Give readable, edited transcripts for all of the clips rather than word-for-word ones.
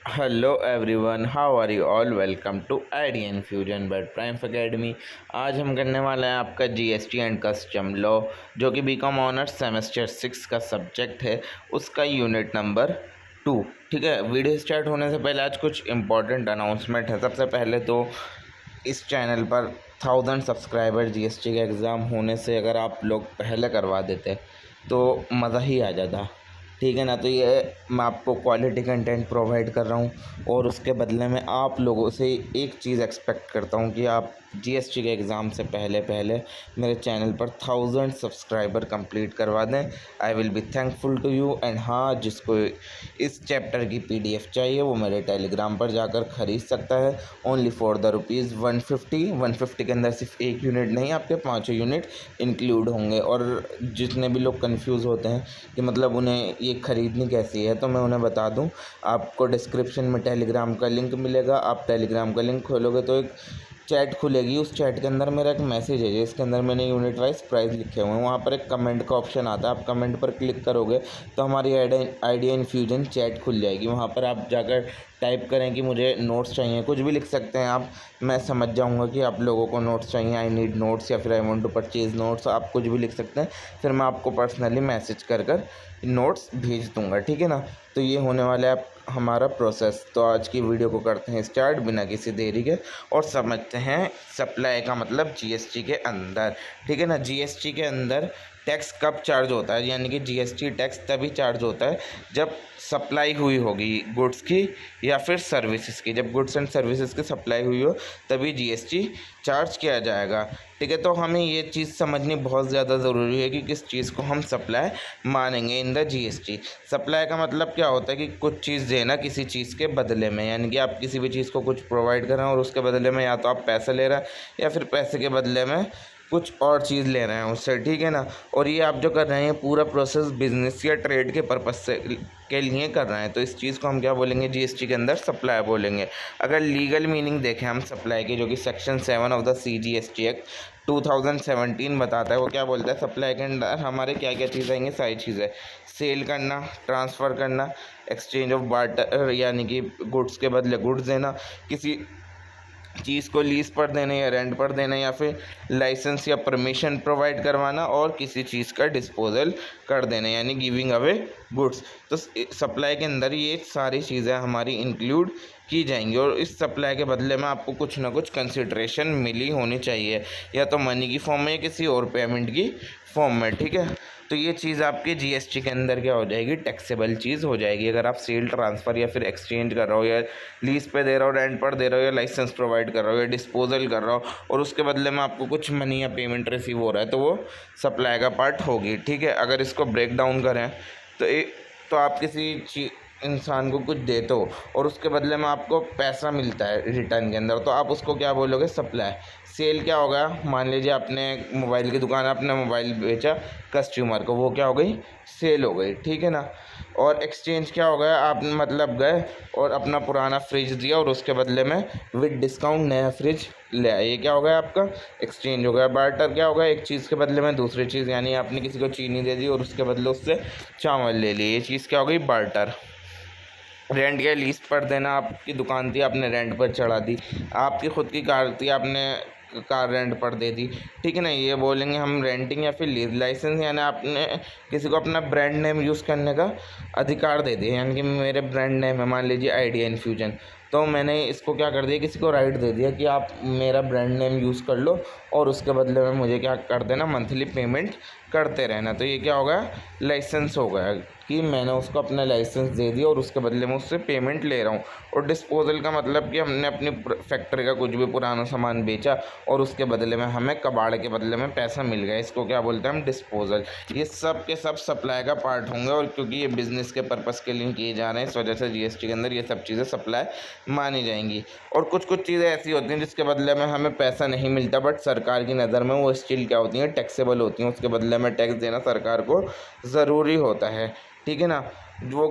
Hello everyone, how are you all. Welcome to ID infusion by prime academy. आज हम करने वाले हैं आपका जीएसटी एंड कस्टम लॉ, जो कि बीकॉम ऑनर्स सेमेस्टर 6 का सब्जेक्ट है, उसका यूनिट नंबर 2। ठीक है, वीडियो स्टार्ट होने से पहले आज कुछ इंपॉर्टेंट अनाउंसमेंट है। सबसे पहले तो इस चैनल पर 1000 सब्सक्राइबर जीएसटी का एग्ज़ाम होने से अगर आप लोग पहले करवा देते तो मज़ा ही आ जाता। ठीक है ना। तो ये मैं आपको क्वालिटी कंटेंट प्रोवाइड कर रहा हूँ और उसके बदले में आप लोगों से एक चीज़ एक्सपेक्ट करता हूँ कि आप जीएसटी के एग्ज़ाम से पहले पहले मेरे चैनल पर 1000 सब्सक्राइबर कंप्लीट करवा दें। I will be thankful to you. And हाँ, जिसको इस चैप्टर की पीडीएफ चाहिए वो मेरे टेलीग्राम पर जाकर ख़रीद सकता है। ओनली फॉर द रुपीज़ 150 के अंदर सिर्फ एक यूनिट नहीं, आपके 5 यूनिट इंक्लूड होंगे। और जितने भी लोग कंफ्यूज होते हैं कि मतलब उन्हें ये ख़रीदनी कैसी है, तो मैं उन्हें बता दूं, आपको डिस्क्रिप्शन में टेलीग्राम का लिंक मिलेगा। आप टेलीग्राम का लिंक खोलोगे तो एक चैट खुलेगी। उस चैट के अंदर मेरा एक मैसेज है जिसके अंदर मैंने यूनिट वाइज प्राइस लिखे हुए हैं। वहाँ पर एक कमेंट का ऑप्शन आता है, आप कमेंट पर क्लिक करोगे तो हमारी आइडिया इन्फ्यूजन चैट खुल जाएगी। वहाँ पर आप जाकर टाइप करें कि मुझे नोट्स चाहिए, कुछ भी लिख सकते हैं आप। मैं समझ जाऊँगा कि आप लोगों को नोट्स चाहिए, आई नीड नोट्स, या फिर I want to purchase notes. आप कुछ भी लिख सकते हैं, फिर मैं आपको पर्सनली मैसेज कर नोट्स भेज दूँगा। ठीक है ना। तो ये होने वाला है हमारा प्रोसेस। तो आज की वीडियो को करते हैं स्टार्ट बिना किसी देरी के और समझते हैं सप्लाई का मतलब जीएसटी के अंदर। ठीक है ना। जीएसटी के अंदर टैक्स कब चार्ज होता है, यानी कि जीएसटी टैक्स तभी चार्ज होता है जब सप्लाई हुई होगी गुड्स की या फिर सर्विसेज की। जब गुड्स एंड सर्विसेज की सप्लाई हुई हो तभी जीएसटी चार्ज किया जाएगा। ठीक है। तो हमें ये चीज़ समझनी बहुत ज़्यादा ज़रूरी है कि किस चीज़ को हम सप्लाई मानेंगे इन द जीएसटी। सप्लाई का मतलब क्या होता है कि कुछ चीज़ देना किसी चीज़ के बदले में, यानी कि आप किसी भी चीज़ को कुछ प्रोवाइड कर रहे हैं और उसके बदले में या तो आप पैसे ले रहे हैं या फिर पैसे के बदले में कुछ और चीज़ ले रहे हैं उससे। ठीक है ना। और ये आप जो कर रहे हैं पूरा प्रोसेस बिजनेस या ट्रेड के पर्पज़ से के लिए कर रहे हैं, तो इस चीज़ को हम क्या बोलेंगे, जीएसटी के अंदर सप्लाई बोलेंगे। अगर लीगल मीनिंग देखें हम सप्लाई की, जो कि section 7 of the CGST act 2017 बताता है, वो क्या बोलता है, सप्लाई के अंदर हमारे क्या क्या चीज़ आएंगे, सारी चीज़ें। सेल करना, ट्रांसफ़र करना, एक्सचेंज ऑफ बार्टर यानी कि गुड्स के बदले गुड्स देना, किसी चीज़ को लीज़ पर देना या रेंट पर देना, या फिर लाइसेंस या परमिशन प्रोवाइड करवाना, और किसी चीज़ का डिस्पोजल कर देना यानी गिविंग अवे गुड्स। तो सप्लाई के अंदर ये सारी चीज़ें हमारी इंक्लूड की जाएंगी और इस सप्लाई के बदले में आपको कुछ ना कुछ कंसिड्रेशन मिली होनी चाहिए, या तो मनी की फॉर्म में या किसी और पेमेंट की फॉर्म में। ठीक है। तो ये चीज़ आपके जीएसटी के अंदर क्या हो जाएगी, टैक्सेबल चीज़ हो जाएगी। अगर आप सेल, ट्रांसफ़र या फिर एक्सचेंज कर रहे हो, या लीज़ पे दे रहे हो, रेंट पर दे रहे हो, या लाइसेंस प्रोवाइड कर रहे हो, या डिस्पोजल कर रहे हो और उसके बदले में आपको कुछ मनी या पेमेंट रिसीव हो रहा है, तो वो सप्लाई का पार्ट होगी। ठीक है। अगर इसको ब्रेक डाउन करें तो तो आप किसी इंसान को कुछ देते हो और उसके बदले में आपको पैसा मिलता है रिटर्न के अंदर, तो आप उसको क्या बोलोगे, सप्लाई। सेल क्या होगा, मान लीजिए आपने मोबाइल की दुकान, आपने मोबाइल बेचा कस्टमर को, वो क्या हो गई, सेल हो गई। ठीक है ना। और एक्सचेंज क्या हो गया, आप मतलब गए और अपना पुराना फ्रिज दिया और उसके बदले में विद डिस्काउंट नया फ्रिज ले आए, ये क्या हो गया, आपका एक्सचेंज हो गया। बार्टर क्या होगा, एक चीज़ के बदले में दूसरी चीज़, यानी आपने किसी को चीनी दे दी और उसके बदले उससे चावल ले लिए, ये चीज़ क्या हो गई, बार्टर। रेंट या लीज पर देना, आपकी दुकान थी आपने रेंट पर चढ़ा दी, आपकी खुद की कार थी आपने कार रेंट पर दे दी। ठीक है ना। ये बोलेंगे हम रेंटिंग या फिर लीज। लाइसेंस यानी आपने किसी को अपना ब्रांड नेम यूज़ करने का अधिकार दे दिया, यानी कि मेरे ब्रांड नेम है मान लीजिए आइडिया इन्फ्यूजन, तो मैंने इसको क्या कर दिया, किसी को राइट दे दिया कि आप मेरा ब्रांड नेम यूज़ कर लो और उसके बदले में मुझे क्या कर देना, मंथली पेमेंट करते रहना। तो ये क्या हो गया, लाइसेंस हो गया कि मैंने उसको अपना लाइसेंस दे दिया और उसके बदले में उससे पेमेंट ले रहा हूँ। और डिस्पोजल का मतलब कि हमने अपनी फैक्ट्री का कुछ भी पुराना सामान बेचा और उसके बदले में हमें कबाड़ के बदले में पैसा मिल गया, इसको क्या बोलते हैं हम, डिस्पोजल। ये सब के सब सप्लाई का पार्ट होंगे और क्योंकि ये बिज़नेस के पर्पज़ के लिए किए जा रहे हैं, इस वजह से जीएसटी के अंदर ये सब चीज़ें सप्लाई मानी जाएंगी। और कुछ कुछ चीज़ें ऐसी होती हैं जिसके बदले में हमें पैसा नहीं मिलता, बट सरकार की नज़र में वो स्टिल क्या होती हैं, टैक्सेबल होती हैं, उसके बदले में टैक्स देना सरकार को ज़रूरी होता है। ठीक है ना। वो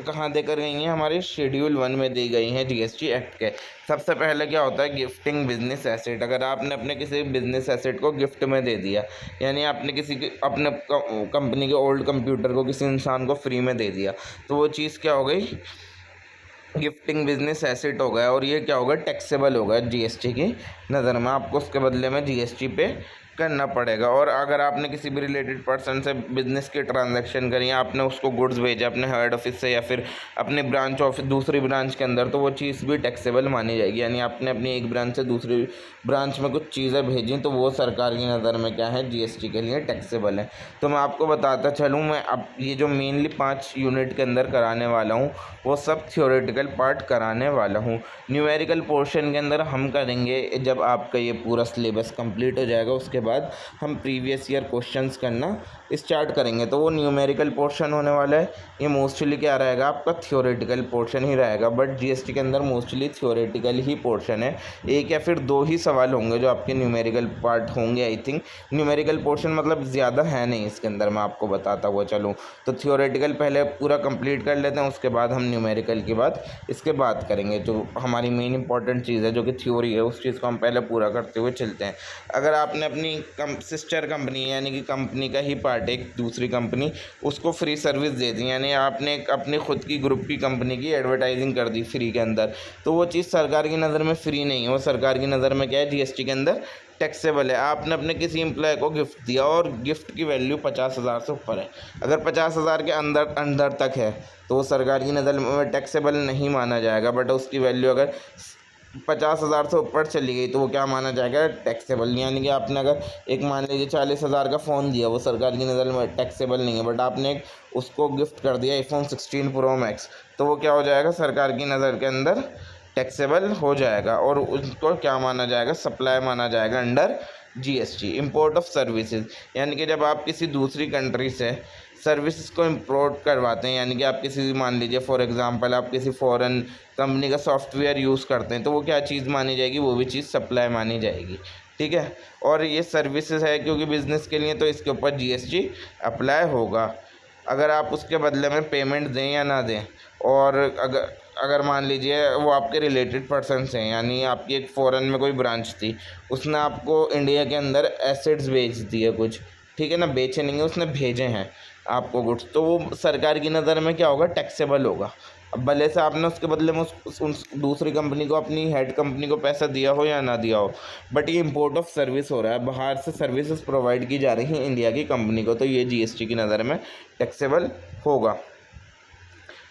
कहाँ देकर गई हैं, हमारे शेड्यूल 1 में दी गई हैं जीएसटी एक्ट के। सबसे पहले क्या होता है, गिफ्टिंग बिजनेस एसेट। अगर आपने अपने किसी बिजनेस एसेट को गिफ्ट में दे दिया, यानी आपने किसी अपने कंपनी के ओल्ड कंप्यूटर को किसी इंसान को फ्री में दे दिया, तो वो चीज़ क्या हो गई, गिफ्टिंग बिजनेस एसेट होगा और ये क्या होगा, टैक्सेबल होगा जीएसटी की नज़र में। आपको उसके बदले में जीएसटी पे करना पड़ेगा। और अगर आपने किसी भी रिलेटेड पर्सन से बिजनेस की ट्रांजैक्शन करी, आपने उसको गुड्स भेजा अपने हेड ऑफिस से या फिर अपने ब्रांच ऑफिस दूसरी ब्रांच के अंदर, तो वो चीज़ भी टैक्सेबल मानी जाएगी। यानी आपने अपनी एक ब्रांच से दूसरी ब्रांच में कुछ चीज़ें भेजी तो वो सरकार की नज़र में क्या है, जीएसटी के लिए टैक्सेबल है। तो मैं आपको बताता चलूँ, मैं अब ये जो मेनली 5 यूनिट के अंदर कराने वाला हूँ वो सब थियोरेटिकल पार्ट कराने वाला हूँ। न्यूमेरिकल पोर्शन के अंदर हम करेंगे जब आपका ये पूरा सिलेबस कंप्लीट हो जाएगा, उसके बाद हम प्रीवियस ईयर क्वेश्चंस करना स्टार्ट करेंगे। तो वो न्यूमेरिकल पोर्शन होने वाला है। ये मोस्टली क्या रहेगा, आपका थियोरेटिकल पोर्शन ही रहेगा। बट जीएसटी के अंदर मोस्टली थियोरेटिकल ही पोर्शन है। एक या फिर 2 ही सवाल होंगे जो आपके न्यूमेरिकल पार्ट होंगे। आई थिंक न्यूमेरिकल पोर्शन मतलब ज़्यादा है नहीं इसके अंदर, मैं आपको बताता हुआ चलूँ तो थियोरेटिकल पहले पूरा कंप्लीट कर लेते हैं, उसके बाद हम न्यूमेरिकल की बात इसके बाद करेंगे। जो हमारी मेन इंपॉर्टेंट चीज़ है जो कि थ्योरी है, उस चीज़ को हम पहले पूरा करते हुए चलते हैं। अगर आपने अपनी सिस्टर कंपनी यानी कि कंपनी का ही पार्ट एक दूसरी कंपनी, उसको फ्री सर्विस दे दी, यानी आपने अपनी खुद की ग्रुप की कंपनी की एडवर्टाइजिंग कर दी फ्री के अंदर, तो वो चीज़ सरकार की नज़र में फ्री नहीं है, वो सरकार की नज़र में क्या है, जीएसटी के अंदर टैक्सेबल है। आपने अपने किसी एम्प्लॉय को गिफ्ट दिया और गिफ्ट की वैल्यू 50,000 से ऊपर है, अगर 50,000 के अंदर अंदर तक है तो वो सरकार की नज़र में टैक्सेबल नहीं माना जाएगा। बट उसकी वैल्यू अगर 50,000 से ऊपर चली गई तो वो क्या माना जाएगा, टैक्सेबल। यानी कि आपने अगर एक मान लीजिए 40,000 का फ़ोन दिया, वो सरकार की नज़र में टैक्सेबल नहीं है। बट आपने एक उसको गिफ्ट कर दिया iPhone 16 Pro Max, तो वो क्या हो जाएगा, सरकार की नज़र के अंदर टैक्सेबल हो जाएगा और उसको क्या माना जाएगा, सप्लाई माना जाएगा under GST. Import of services, यानी कि जब आप किसी दूसरी कंट्री से सर्विसेज को इंपोर्ट करवाते हैं, यानी कि आप किसी मान लीजिए फॉर एग्जांपल आप किसी फॉरेन कंपनी का सॉफ्टवेयर यूज़ करते हैं, तो वो क्या चीज़ मानी जाएगी, वो भी चीज़ सप्लाई मानी जाएगी। ठीक है, और ये सर्विसेज है क्योंकि बिज़नेस के लिए, तो इसके ऊपर जीएसटी अप्लाई होगा। अगर आप उसके बदले में पेमेंट दें या ना दें, और अगर अगर मान लीजिए वो आपके रिलेटेड पर्सन्स हैं, यानी आपकी एक फ़ॉरेन में कोई ब्रांच थी, उसने आपको इंडिया के अंदर एसेट्स बेच दिए कुछ, ठीक है ना, बेचे नहीं है, उसने भेजे हैं आपको गुड्स, तो वो सरकार की नज़र में क्या होगा, टैक्सेबल होगा। अब भले से आपने उसके बदले में उस दूसरी कंपनी को, अपनी हेड कंपनी को पैसा दिया हो या ना दिया हो, बट ये इंपोर्ट ऑफ सर्विस हो रहा है, बाहर से सर्विसेज प्रोवाइड की जा रही हैं इंडिया की कंपनी को, तो ये जीएसटी की नज़र में टैक्सेबल होगा।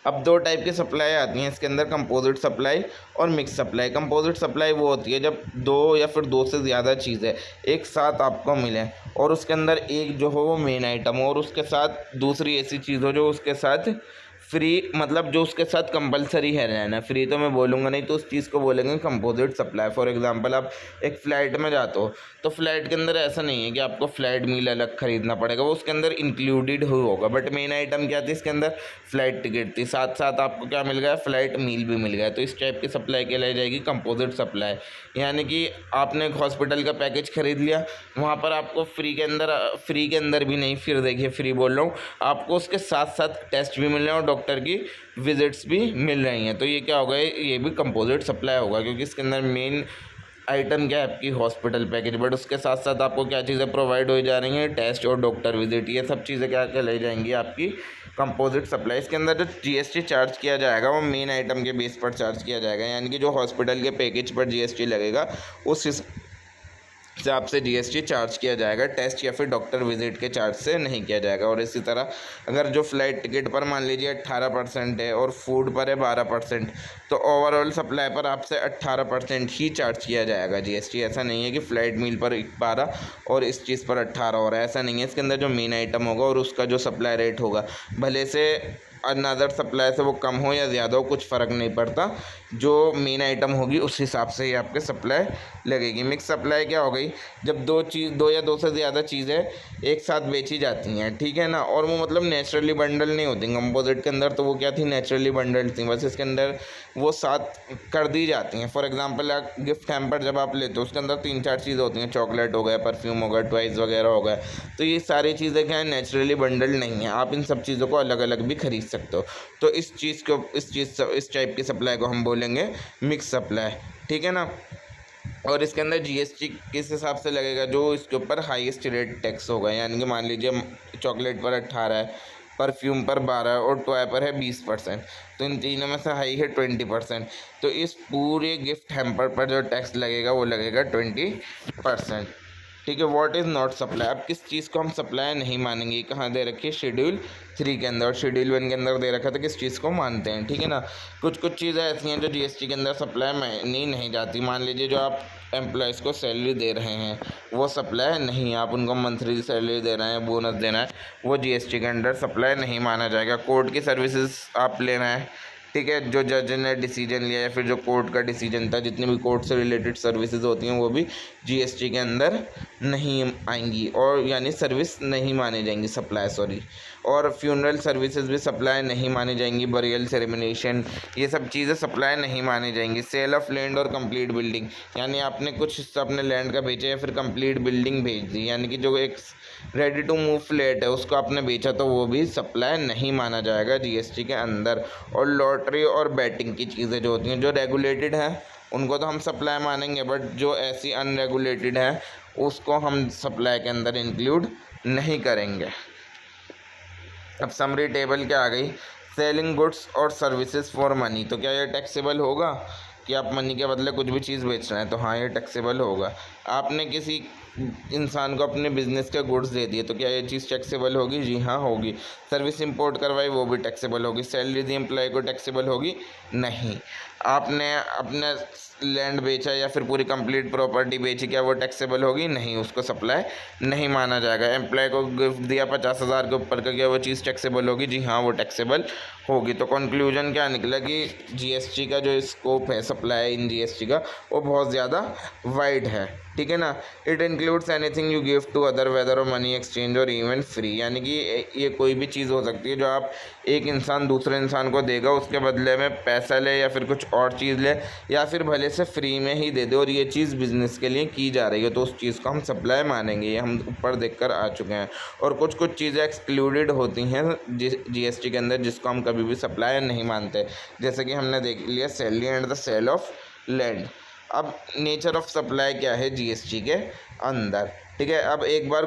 अब 2 टाइप की सप्लाई आती हैं इसके अंदर, कंपोजिट सप्लाई और मिक्स सप्लाई। कंपोजिट सप्लाई वो होती है जब 2 या फिर 2 से ज़्यादा चीज़ें एक साथ आपको मिलें और उसके अंदर एक जो हो वो मेन आइटम हो और उसके साथ दूसरी ऐसी चीज़ हो जो उसके साथ फ्री, मतलब जो उसके साथ कंपलसरी है रहना। फ्री तो मैं बोलूँगा नहीं, तो उस चीज़ को बोलेंगे कंपोजिट सप्लाई। फॉर एग्जांपल आप एक फ़्लाइट में जाते हो, तो फ्लाइट के अंदर ऐसा नहीं है कि आपको फ़्लाइट मील अलग ख़रीदना पड़ेगा, वो उसके अंदर इंक्लूडेड ही होगा। बट मेन आइटम क्या थी इसके अंदर, फ़्लाइट टिकट थी, साथ साथ आपको क्या मिल गया, फ़्लाइट मील भी मिल गया। तो इस टाइप की सप्लाई कहलाई जाएगी कंपोजिट सप्लाई। यानी कि आपने एक हॉस्पिटल का पैकेज ख़रीद लिया, वहाँ पर आपको फ्री के अंदर भी नहीं, फिर देखिए फ्री बोल रहा हूँ, आपको उसके साथ साथ टेस्ट भी मिल रहे हैं और डॉक्टर की विजिट्स भी मिल रही हैं। तो ये क्या होगा, ये भी कंपोजिट सप्लाई होगा, क्योंकि इसके अंदर मेन आइटम क्या है, आपकी हॉस्पिटल पैकेज, बट उसके साथ साथ आपको क्या चीज़ें प्रोवाइड हो जा रही हैं, टेस्ट और डॉक्टर विजिट, ये सब चीज़ें क्या कहलाई जाएंगी आपकी कंपोजिट सप्लाई। इसके अंदर जो जीएसटी चार्ज किया जाएगा वो मेन आइटम के बेस पर चार्ज किया जाएगा, यानी कि जो हॉस्पिटल के पैकेज पर जीएसटी लगेगा उस से आपसे जीएसटी चार्ज किया जाएगा, टेस्ट या फिर डॉक्टर विजिट के चार्ज से नहीं किया जाएगा। और इसी तरह अगर जो फ़्लाइट टिकट पर मान लीजिए 18% है और फूड पर है 12%, तो ओवरऑल सप्लाई पर आपसे 18% ही चार्ज किया जाएगा जीएसटी। ऐसा नहीं है कि फ़्लाइट मील पर 12 और इस चीज़ पर 18 हो रहा है, ऐसा नहीं है। इसके अंदर जो मेन आइटम होगा और उसका जो सप्लाई रेट होगा, भले से अनदर सप्लाई से वो कम हो या ज़्यादा हो, कुछ फ़र्क नहीं पड़ता, जो मेन आइटम होगी उस हिसाब से ही आपके सप्लाई लगेगी। मिक्स सप्लाई क्या हो गई, जब 2 या 2 से ज़्यादा चीज़ें एक साथ बेची जाती हैं, ठीक है ना, और वो मतलब नेचुरली बंडल नहीं होती कंपोजिट के अंदर, तो वो क्या थी, नेचुरली बंडल थी, बस इसके अंदर वो साथ कर दी जाती हैं। फॉर एग्जांपल गिफ्ट हैम्पर जब आप लेते हो उसके अंदर 3-4 चीज़ें होती हैं, चॉकलेट हो गया, परफ्यूम हो गया, टॉयज़ वगैरह हो गए, तो ये सारी चीज़ें क्या है, नेचुरली बंडल नहीं है, आप इन सब चीज़ों को अलग अलग भी खरीद सकते हो। तो इस टाइप की सप्लाई को हम बोलेंगे मिक्स सप्लाई, ठीक है ना। और इसके अंदर जीएसटी किस हिसाब से लगेगा, जो इसके ऊपर हाईएस्ट रेट टैक्स होगा, यानी कि मान लीजिए चॉकलेट पर 18 है, परफ्यूम पर 12 और टॉय पर है 20%। तो इन तीनों में से हाई है 20%। तो इस पूरे गिफ्ट हैम्पर पर जो टैक्स लगेगा वो लगेगा 20%। ठीक है। व्हाट इज़ नॉट सप्लाई, अब किस चीज़ को हम सप्लाई नहीं मानेंगे, कहाँ दे रखी है शेड्यूल 3 के अंदर, और शेड्यूल 1 के अंदर दे रखा था किस चीज़ को मानते हैं। ठीक है ना। कुछ कुछ चीज़ें ऐसी हैं जो जीएसटी के अंदर सप्लाई मानी नहीं जाती। मान लीजिए जो आप एम्प्लॉयज़ को सैलरी दे रहे हैं वो सप्लाई नहीं, आप उनको मंथली सैलरी दे रहे हैं, बोनस देना है, वो जीएसटी के अंदर सप्लाई नहीं माना जाएगा। कोर्ट की सर्विसेज आप ले रहे हैं, ठीक है, जो जज ने डिसीजन लिया या फिर जो कोर्ट का डिसीजन था, जितनी भी कोर्ट से रिलेटेड सर्विसेज होती हैं वो भी जीएसटी के अंदर नहीं आएंगी, और यानी सर्विस नहीं मानी जाएंगी, सप्लाई सॉरी। और फ्यूनरल सर्विसेज भी सप्लाई नहीं मानी जाएंगी, बरियल सेरेमनीशन, ये सब चीज़ें सप्लाई नहीं मानी जाएंगी। सेल ऑफ लैंड और कंप्लीट बिल्डिंग, यानी आपने कुछ हिस्सा अपने लैंड का बेचा या फिर कंप्लीट बिल्डिंग भेज दी, यानी कि जो एक रेडी टू मूव फ्लैट है उसको आपने बेचा, तो वो भी सप्लाई नहीं माना जाएगा जीएसटी के अंदर। और लॉटरी और बैटिंग की चीज़ें जो होती हैं, जो रेगुलेटेड हैं उनको तो हम सप्लाई मानेंगे, बट जो ऐसी अनरेगुलेटेड है उसको हम सप्लाई के अंदर इंक्लूड नहीं करेंगे। अब समरी टेबल क्या आ गई, सेलिंग गुड्स और सर्विसेज फॉर मनी, तो क्या ये टैक्सेबल होगा कि आप मनी के बदले कुछ भी चीज़ बेच रहे हैं, तो हाँ ये टैक्सेबल होगा। आपने किसी इंसान को अपने बिजनेस के गुड्स दे दिए, तो क्या ये चीज़ टैक्सेबल होगी, जी हाँ होगी। सर्विस इंपोर्ट करवाई, वो भी टैक्सेबल होगी। सैलरी दी एम्प्लॉय को, टैक्सेबल होगी नहीं। आपने अपने लैंड बेचा या फिर पूरी कंप्लीट प्रॉपर्टी बेची, क्या वो टैक्सेबल होगी, नहीं, उसको सप्लाई नहीं माना जाएगा। एम्प्लॉय को गिफ्ट दिया 50,000 के ऊपर का, क्या वो चीज़ टैक्सेबल होगी, जी हाँ वो टैक्सेबल होगी। तो कंक्लूजन क्या निकला कि जीएसटी का जो स्कोप है सप्लाई इन जीएसटी का, वो बहुत ज़्यादा वाइड है। ठीक है ना। It includes anything you give to other, whether और मनी एक्सचेंज और इवन फ्री, यानी कि ये कोई भी चीज़ हो सकती है जो आप एक इंसान दूसरे इंसान को देगा, उसके बदले में पैसा ले या फिर कुछ और चीज़ ले, या फिर भले से फ्री में ही दे दे, और ये चीज़ बिजनेस के लिए की जा रही है, तो उस चीज़ को हम सप्लाई मानेंगे। ये हम ऊपर देख कर आ चुके हैं। और कुछ कुछ चीज़ें एक्सक्लूडेड होती हैं जीएसटी के अंदर, जिसको हम कभी भी सप्लाई नहीं मानते, जैसे कि हमने देख लिया salary and the sale of land. अब नेचर ऑफ सप्लाई क्या है जीएसटी के अंदर, ठीक है। अब एक बार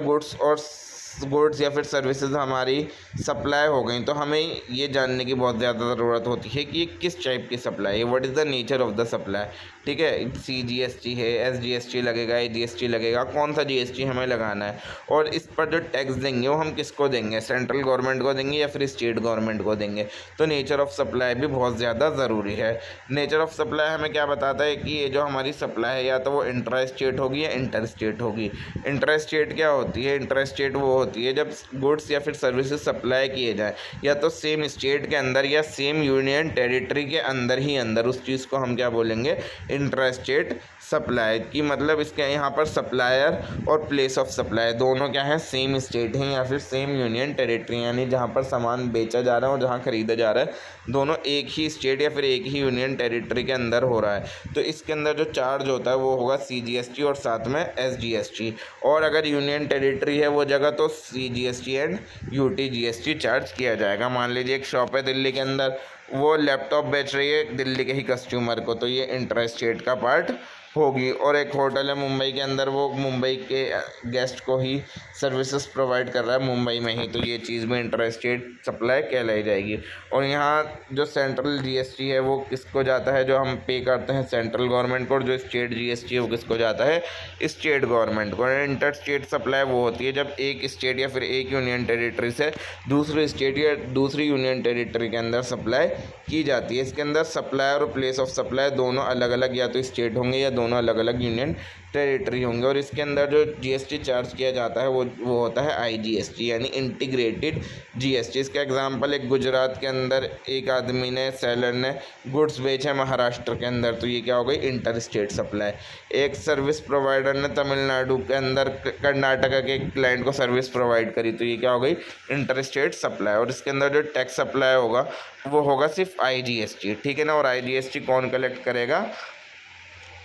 गुड्स या फिर सर्विसेज हमारी सप्लाई हो गई, तो हमें ये जानने की बहुत ज़्यादा ज़रूरत होती है कि ये किस टाइप की सप्लाई है, what is the nature of the supply. ठीक है, सीजीएसटी है, एसजीएसटी लगेगा, आईजीएसटी लगेगा, कौन सा जीएसटी हमें लगाना है, और इस पर जो टैक्स देंगे वो हम किसको देंगे, सेंट्रल गवर्नमेंट को देंगे या फिर स्टेट गवर्नमेंट को देंगे। तो नेचर ऑफ सप्लाई भी बहुत ज़्यादा ज़रूरी है। नेचर ऑफ सप्लाई हमें क्या बताता है कि ये जो हमारी सप्लाई है या तो वो इंट्रा स्टेट होगी या इंटर स्टेट होगी। इंट्रा स्टेट क्या होती है, इंट्रा स्टेट वो होती है जब गुड्स या फिर सर्विसेज सप्लाई किए जाएँ या तो सेम स्टेट के अंदर या सेम यूनियन टेरिटरी के अंदर ही अंदर, उस चीज़ को हम क्या बोलेंगे, इंट्रा स्टेट सप्लाई की। मतलब इसके यहाँ पर सप्लायर और प्लेस ऑफ सप्लाई दोनों क्या है, सेम स्टेट हैं या फिर सेम यूनियन टेरिटरी, यानी जहाँ पर सामान बेचा जा रहा है और जहाँ खरीदा जा रहा है दोनों एक ही स्टेट या फिर एक ही यूनियन टेरिटरी के अंदर हो रहा है। तो इसके अंदर जो चार्ज होता है वो होगा सीजीएसटी और साथ में एसजीएसटी, और अगर यूनियन टेरिटरी है वो जगह तो सीजीएसटी एंड यूटीजीएसटी चार्ज किया जाएगा। मान लीजिए एक शॉप है दिल्ली के अंदर, वो लैपटॉप बेच रही है दिल्ली के ही कस्टमर को, तो ये इंटर स्टेट का पार्ट होगी। और एक होटल है मुंबई के अंदर, वो मुंबई के गेस्ट को ही सर्विसेज प्रोवाइड कर रहा है मुंबई में ही, तो ये चीज़ भी इंटर स्टेट सप्लाई कहलाई जाएगी। और यहाँ जो सेंट्रल जीएसटी है वो किसको जाता है, जो हम पे करते हैं सेंट्रल गवर्नमेंट को, और जो स्टेट जीएसटी है वो किसको जाता है, स्टेट गवर्नमेंट को। इंटर स्टेट सप्लाई वो होती है जब एक स्टेट या फिर एक यूनियन टेरिटरी से दूसरे स्टेट या दूसरी यूनियन टेरिटरी के अंदर सप्लाई की जाती है। इसके अंदर सप्लायर और प्लेस ऑफ सप्लाई दोनों अलग अलग या तो स्टेट होंगे या दोनों अलग अलग यूनियन टेरिटरी होंगे। और इसके अंदर जो जीएसटी चार्ज किया जाता है वो होता है आईजीएसटी, यानी इंटीग्रेटेड जीएसटी। इसका एग्जांपल, एक गुजरात के अंदर एक आदमी ने, सेलर ने गुड्स बेचे महाराष्ट्र के अंदर, तो ये क्या हो गई, इंटर स्टेट सप्लाई। एक सर्विस प्रोवाइडर ने तमिलनाडु के अंदर कर्नाटका के क्लाइंट को सर्विस प्रोवाइड करी, तो ये क्या हो गई, इंटर स्टेट सप्लाई। और इसके अंदर जो टैक्स सप्लाई होगा वो होगा सिर्फ आईजीएसटी, ठीक है ना। और आईजीएसटी कौन कलेक्ट करेगा,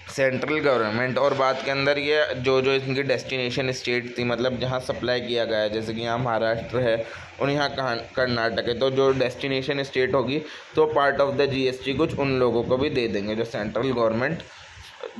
सेंट्रल गवर्नमेंट। और बात के अंदर ये जो इनकी डेस्टिनेशन स्टेट थी, मतलब जहाँ सप्लाई किया गया है, जैसे कि यहाँ महाराष्ट्र है और यहाँ कर्नाटक है, तो जो डेस्टिनेशन स्टेट होगी तो पार्ट ऑफ द जीएसटी कुछ उन लोगों को भी दे देंगे, जो सेंट्रल गवर्नमेंट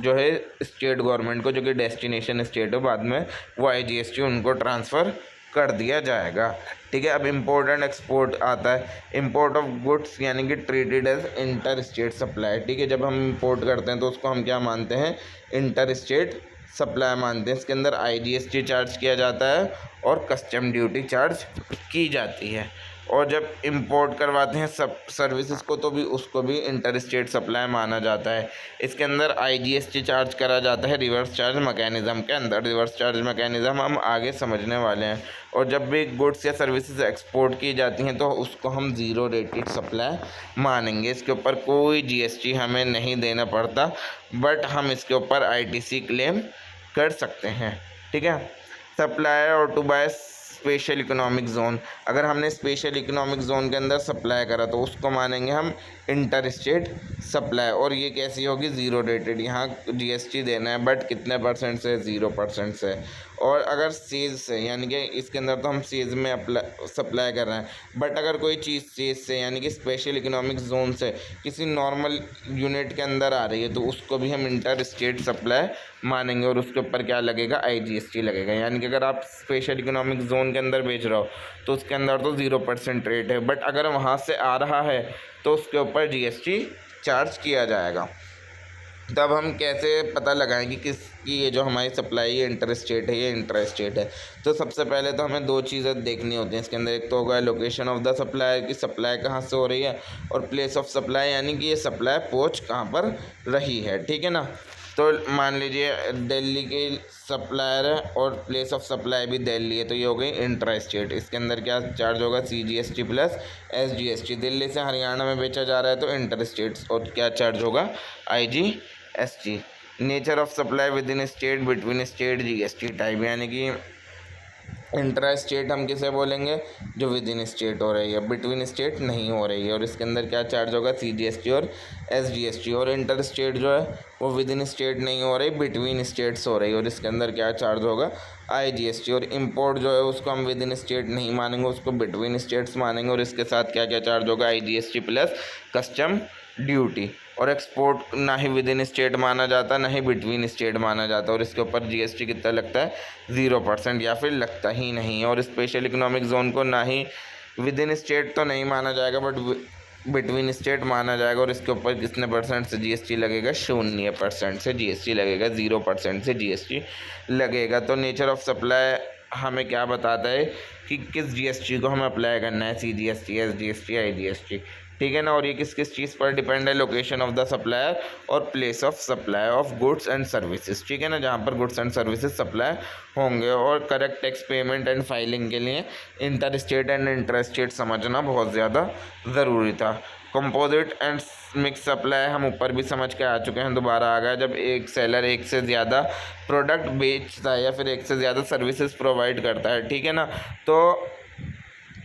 जो है स्टेट गवर्नमेंट को, जो कि डेस्टिनेशन स्टेट है, बाद में वो आईजीएसटी उनको ट्रांसफ़र कर दिया जाएगा। ठीक है, अब इम्पोर्ट एंड एक्सपोर्ट आता है। इम्पोर्ट ऑफ गुड्स यानी कि treated as inter state supply. ठीक है, जब हम इम्पोर्ट करते हैं तो उसको हम क्या मानते हैं, इंटर स्टेट सप्लाई मानते हैं। इसके अंदर IGST चार्ज किया जाता है और कस्टम ड्यूटी चार्ज की जाती है। और जब इंपोर्ट करवाते हैं सब सर्विसेज को तो भी उसको भी इंटर स्टेट सप्लाई माना जाता है। इसके अंदर IGST चार्ज करा जाता है रिवर्स चार्ज मैकेनिज़्म के अंदर। रिवर्स चार्ज मैकेनिज़्म हम आगे समझने वाले हैं। और जब भी गुड्स या सर्विसेज एक्सपोर्ट की जाती हैं तो उसको हम ज़ीरो रेटेड सप्लाई मानेंगे। इसके ऊपर कोई GST हमें नहीं देना पड़ता, बट हम इसके ऊपर ITC क्लेम कर सकते हैं। ठीक है, सप्लायर और to by special economic zone, अगर हमने स्पेशल इकोनॉमिक जोन के अंदर सप्लाई करा तो उसको मानेंगे हम इंटर स्टेट सप्लाई। और ये कैसी होगी, ज़ीरो रेटेड। यहाँ GST देना है बट कितने परसेंट से, 0% से। और अगर सेज से यानी कि इसके अंदर तो हम सेज में सप्लाई कर रहे हैं, बट अगर कोई चीज़ सेज से यानी कि स्पेशल इकोनॉमिक जोन से किसी नॉर्मल यूनिट के अंदर आ रही है तो उसको भी हम इंटर स्टेट सप्लाई मानेंगे और उसके ऊपर क्या लगेगा, IGST लगेगा। यानी कि अगर आप स्पेशल इकोनॉमिक जोन के अंदर बेच रहे हो तो उसके अंदर तो 0% रेट है, बट अगर वहाँ से आ रहा है तो उसके ऊपर GST चार्ज किया जाएगा। तब हम कैसे पता लगाएं कि किसकी ये जो हमारी सप्लाई है इंटर स्टेट है, ये इंटर स्टेट है। तो सबसे पहले तो हमें दो चीज़ें देखनी होती हैं इसके अंदर। एक तो होगा लोकेशन ऑफ द सप्लाई, की सप्लाई कहाँ से हो रही है, और प्लेस ऑफ सप्लाई यानी कि ये सप्लाई पहुँच कहाँ पर रही है। ठीक है ना, तो मान लीजिए दिल्ली की सप्लायर है और प्लेस ऑफ सप्लाई भी दिल्ली है, तो ये हो गई इंट्रा स्टेट। इसके अंदर क्या चार्ज होगा, CGST प्लस SGST। दिल्ली से हरियाणा में बेचा जा रहा है तो इंटर स्टेट, और क्या चार्ज होगा, IGST। Nature of supply with in state, between state, GST type. यानी कि इंट्रा स्टेट हम किसे बोलेंगे, जो विद इन स्टेट हो रही है, बिटवीन स्टेट नहीं हो रही है। और इसके अंदर क्या चार्ज होगा, CGST और SGST। और इंटर स्टेट जो है वो विद इन स्टेट नहीं हो रही, बिटवीन स्टेट्स हो रही है, और इसके अंदर क्या चार्ज होगा, IGST। और इंपोर्ट जो है उसको हम विद इन स्टेट नहीं मानेंगे, उसको बिटवीन स्टेट्स मानेंगे, और इसके साथ क्या क्या चार्ज होगा, IGST प्लस कस्टम ड्यूटी। और एक्सपोर्ट ना ही विद इन स्टेट माना जाता, ना ही बिटवीन स्टेट माना जाता, और इसके ऊपर GST कितना लगता है, 0% या फिर लगता ही नहीं। और स्पेशल इकोनॉमिक जोन को ना ही विद इन स्टेट तो नहीं माना जाएगा, बट बिटवीन स्टेट माना जाएगा, और इसके ऊपर कितने परसेंट से GST लगेगा, 0% से GST लगेगा, 0% से GST लगेगा। तो नेचर ऑफ सप्लाई हमें क्या बताता है कि किस GST को हमें अप्लाई करना है, CGST, SGST, IGST। ठीक है ना, और ये किस किस चीज़ पर डिपेंड है, लोकेशन ऑफ द सप्लायर और place of supply of goods and services. ठीक है ना, जहाँ पर गुड्स एंड सर्विसेज सप्लाई होंगे। और correct tax payment and filing के लिए inter state and inter state समझना बहुत ज़्यादा ज़रूरी था। कंपोजिट एंड मिक्स सप्लाई हम ऊपर भी समझ के आ चुके हैं, दोबारा आ गया। जब एक सेलर एक से ज़्यादा प्रोडक्ट बेचता है या फिर एक से ज़्यादा सर्विसेज प्रोवाइड करता है, ठीक है ना, तो